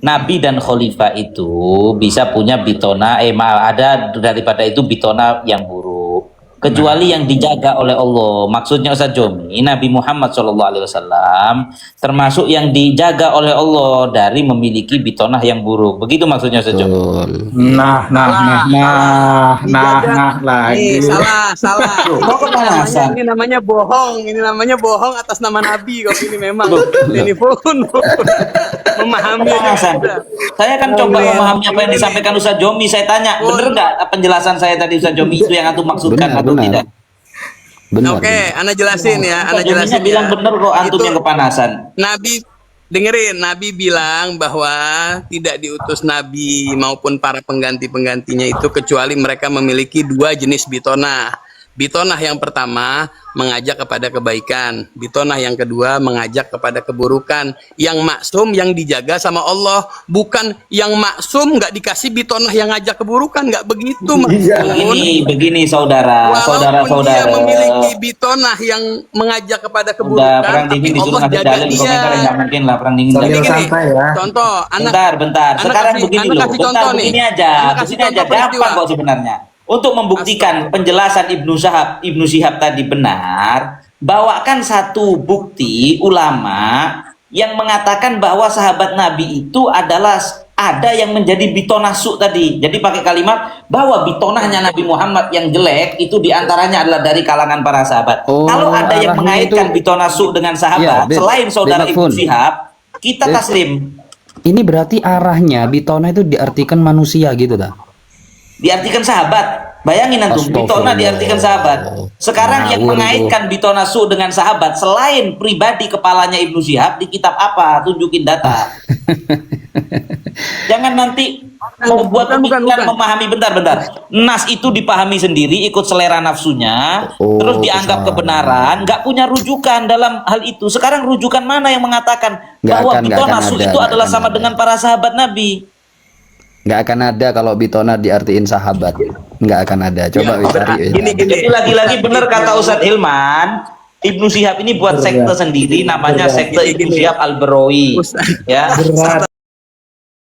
Nabi dan Khalifah itu bisa punya bitona, ada daripada itu bitona yang buruk. Kecuali yang dijaga oleh Allah. Maksudnya Ustaz Jomi, Nabi Muhammad SAW termasuk yang dijaga oleh Allah dari memiliki bitonah yang buruk. Begitu maksudnya Ustaz Jomi. Nah, lagi. Salah. Ini namanya bohong. Ini namanya bohong atas nama Nabi kok ini memang. Ini pun memahami. Saya kan coba memahami apa yang disampaikan Ustaz Jomi. Saya tanya, bener nggak penjelasan saya tadi Ustaz Jomi itu yang antum maksudkan atau tidak? Oke, Anda jelasin ya. Anda Jominya jelasin bilang ya. bener kok antum Itu yang kepanasan. Nabi bilang bahwa tidak diutus Nabi maupun para pengganti-penggantinya itu kecuali mereka memiliki dua jenis bitona. Bitonah yang pertama mengajak kepada kebaikan, bitonah yang kedua mengajak kepada keburukan. Yang maksum yang dijaga sama Allah, bukan yang maksum nggak dikasih bitonah yang ngajak keburukan, nggak begitu maksud. Begini saudara. Dia memiliki bitonah yang mengajak kepada keburukan, Perang tapi dingin disuruh Allah ngasih jaga dalil dia. komentar yang nggak mungkin lah perang dingin. Sambil Jadi gini, santai ya. Contoh, bentar. Sekarang begini loh. Bentar, begini aja. Gampang kok sebenarnya. Untuk membuktikan penjelasan Ibnu Syihab tadi benar, bawakan satu bukti ulama yang mengatakan bahwa sahabat Nabi itu adalah ada yang menjadi bitonah su tadi. Jadi pakai kalimat bahwa bitonahnya Nabi Muhammad yang jelek itu diantaranya adalah dari kalangan para sahabat. Kalau ada yang mengaitkan bitonah su dengan sahabat, selain saudara Ibnu Syihab, kita taslim. Ini berarti arahnya bitona itu diartikan manusia gitu dah. Diartikan sahabat. Bayangin antum, bitona diartikan sahabat. Sekarang yang mengaitkan bitona su dengan sahabat selain pribadi kepalanya Ibnu Syihab di kitab apa? Tunjukin data. Jangan nanti membuat pemikiran memahami bentar. Nas itu dipahami sendiri ikut selera nafsunya, terus dianggap kebenaran, nggak punya rujukan dalam hal itu. Sekarang rujukan mana yang mengatakan bahwa bitona su itu adalah sama dengan para sahabat Nabi? Nggak akan ada kalau bitona diartiin sahabat. Nggak akan ada. Coba cari. Jadi lagi-lagi benar kata Ustadz Hilman, Ibnu Syihab ini buat sekte sendiri namanya sekte Ibnu Syihab Al-Barawi. Ya.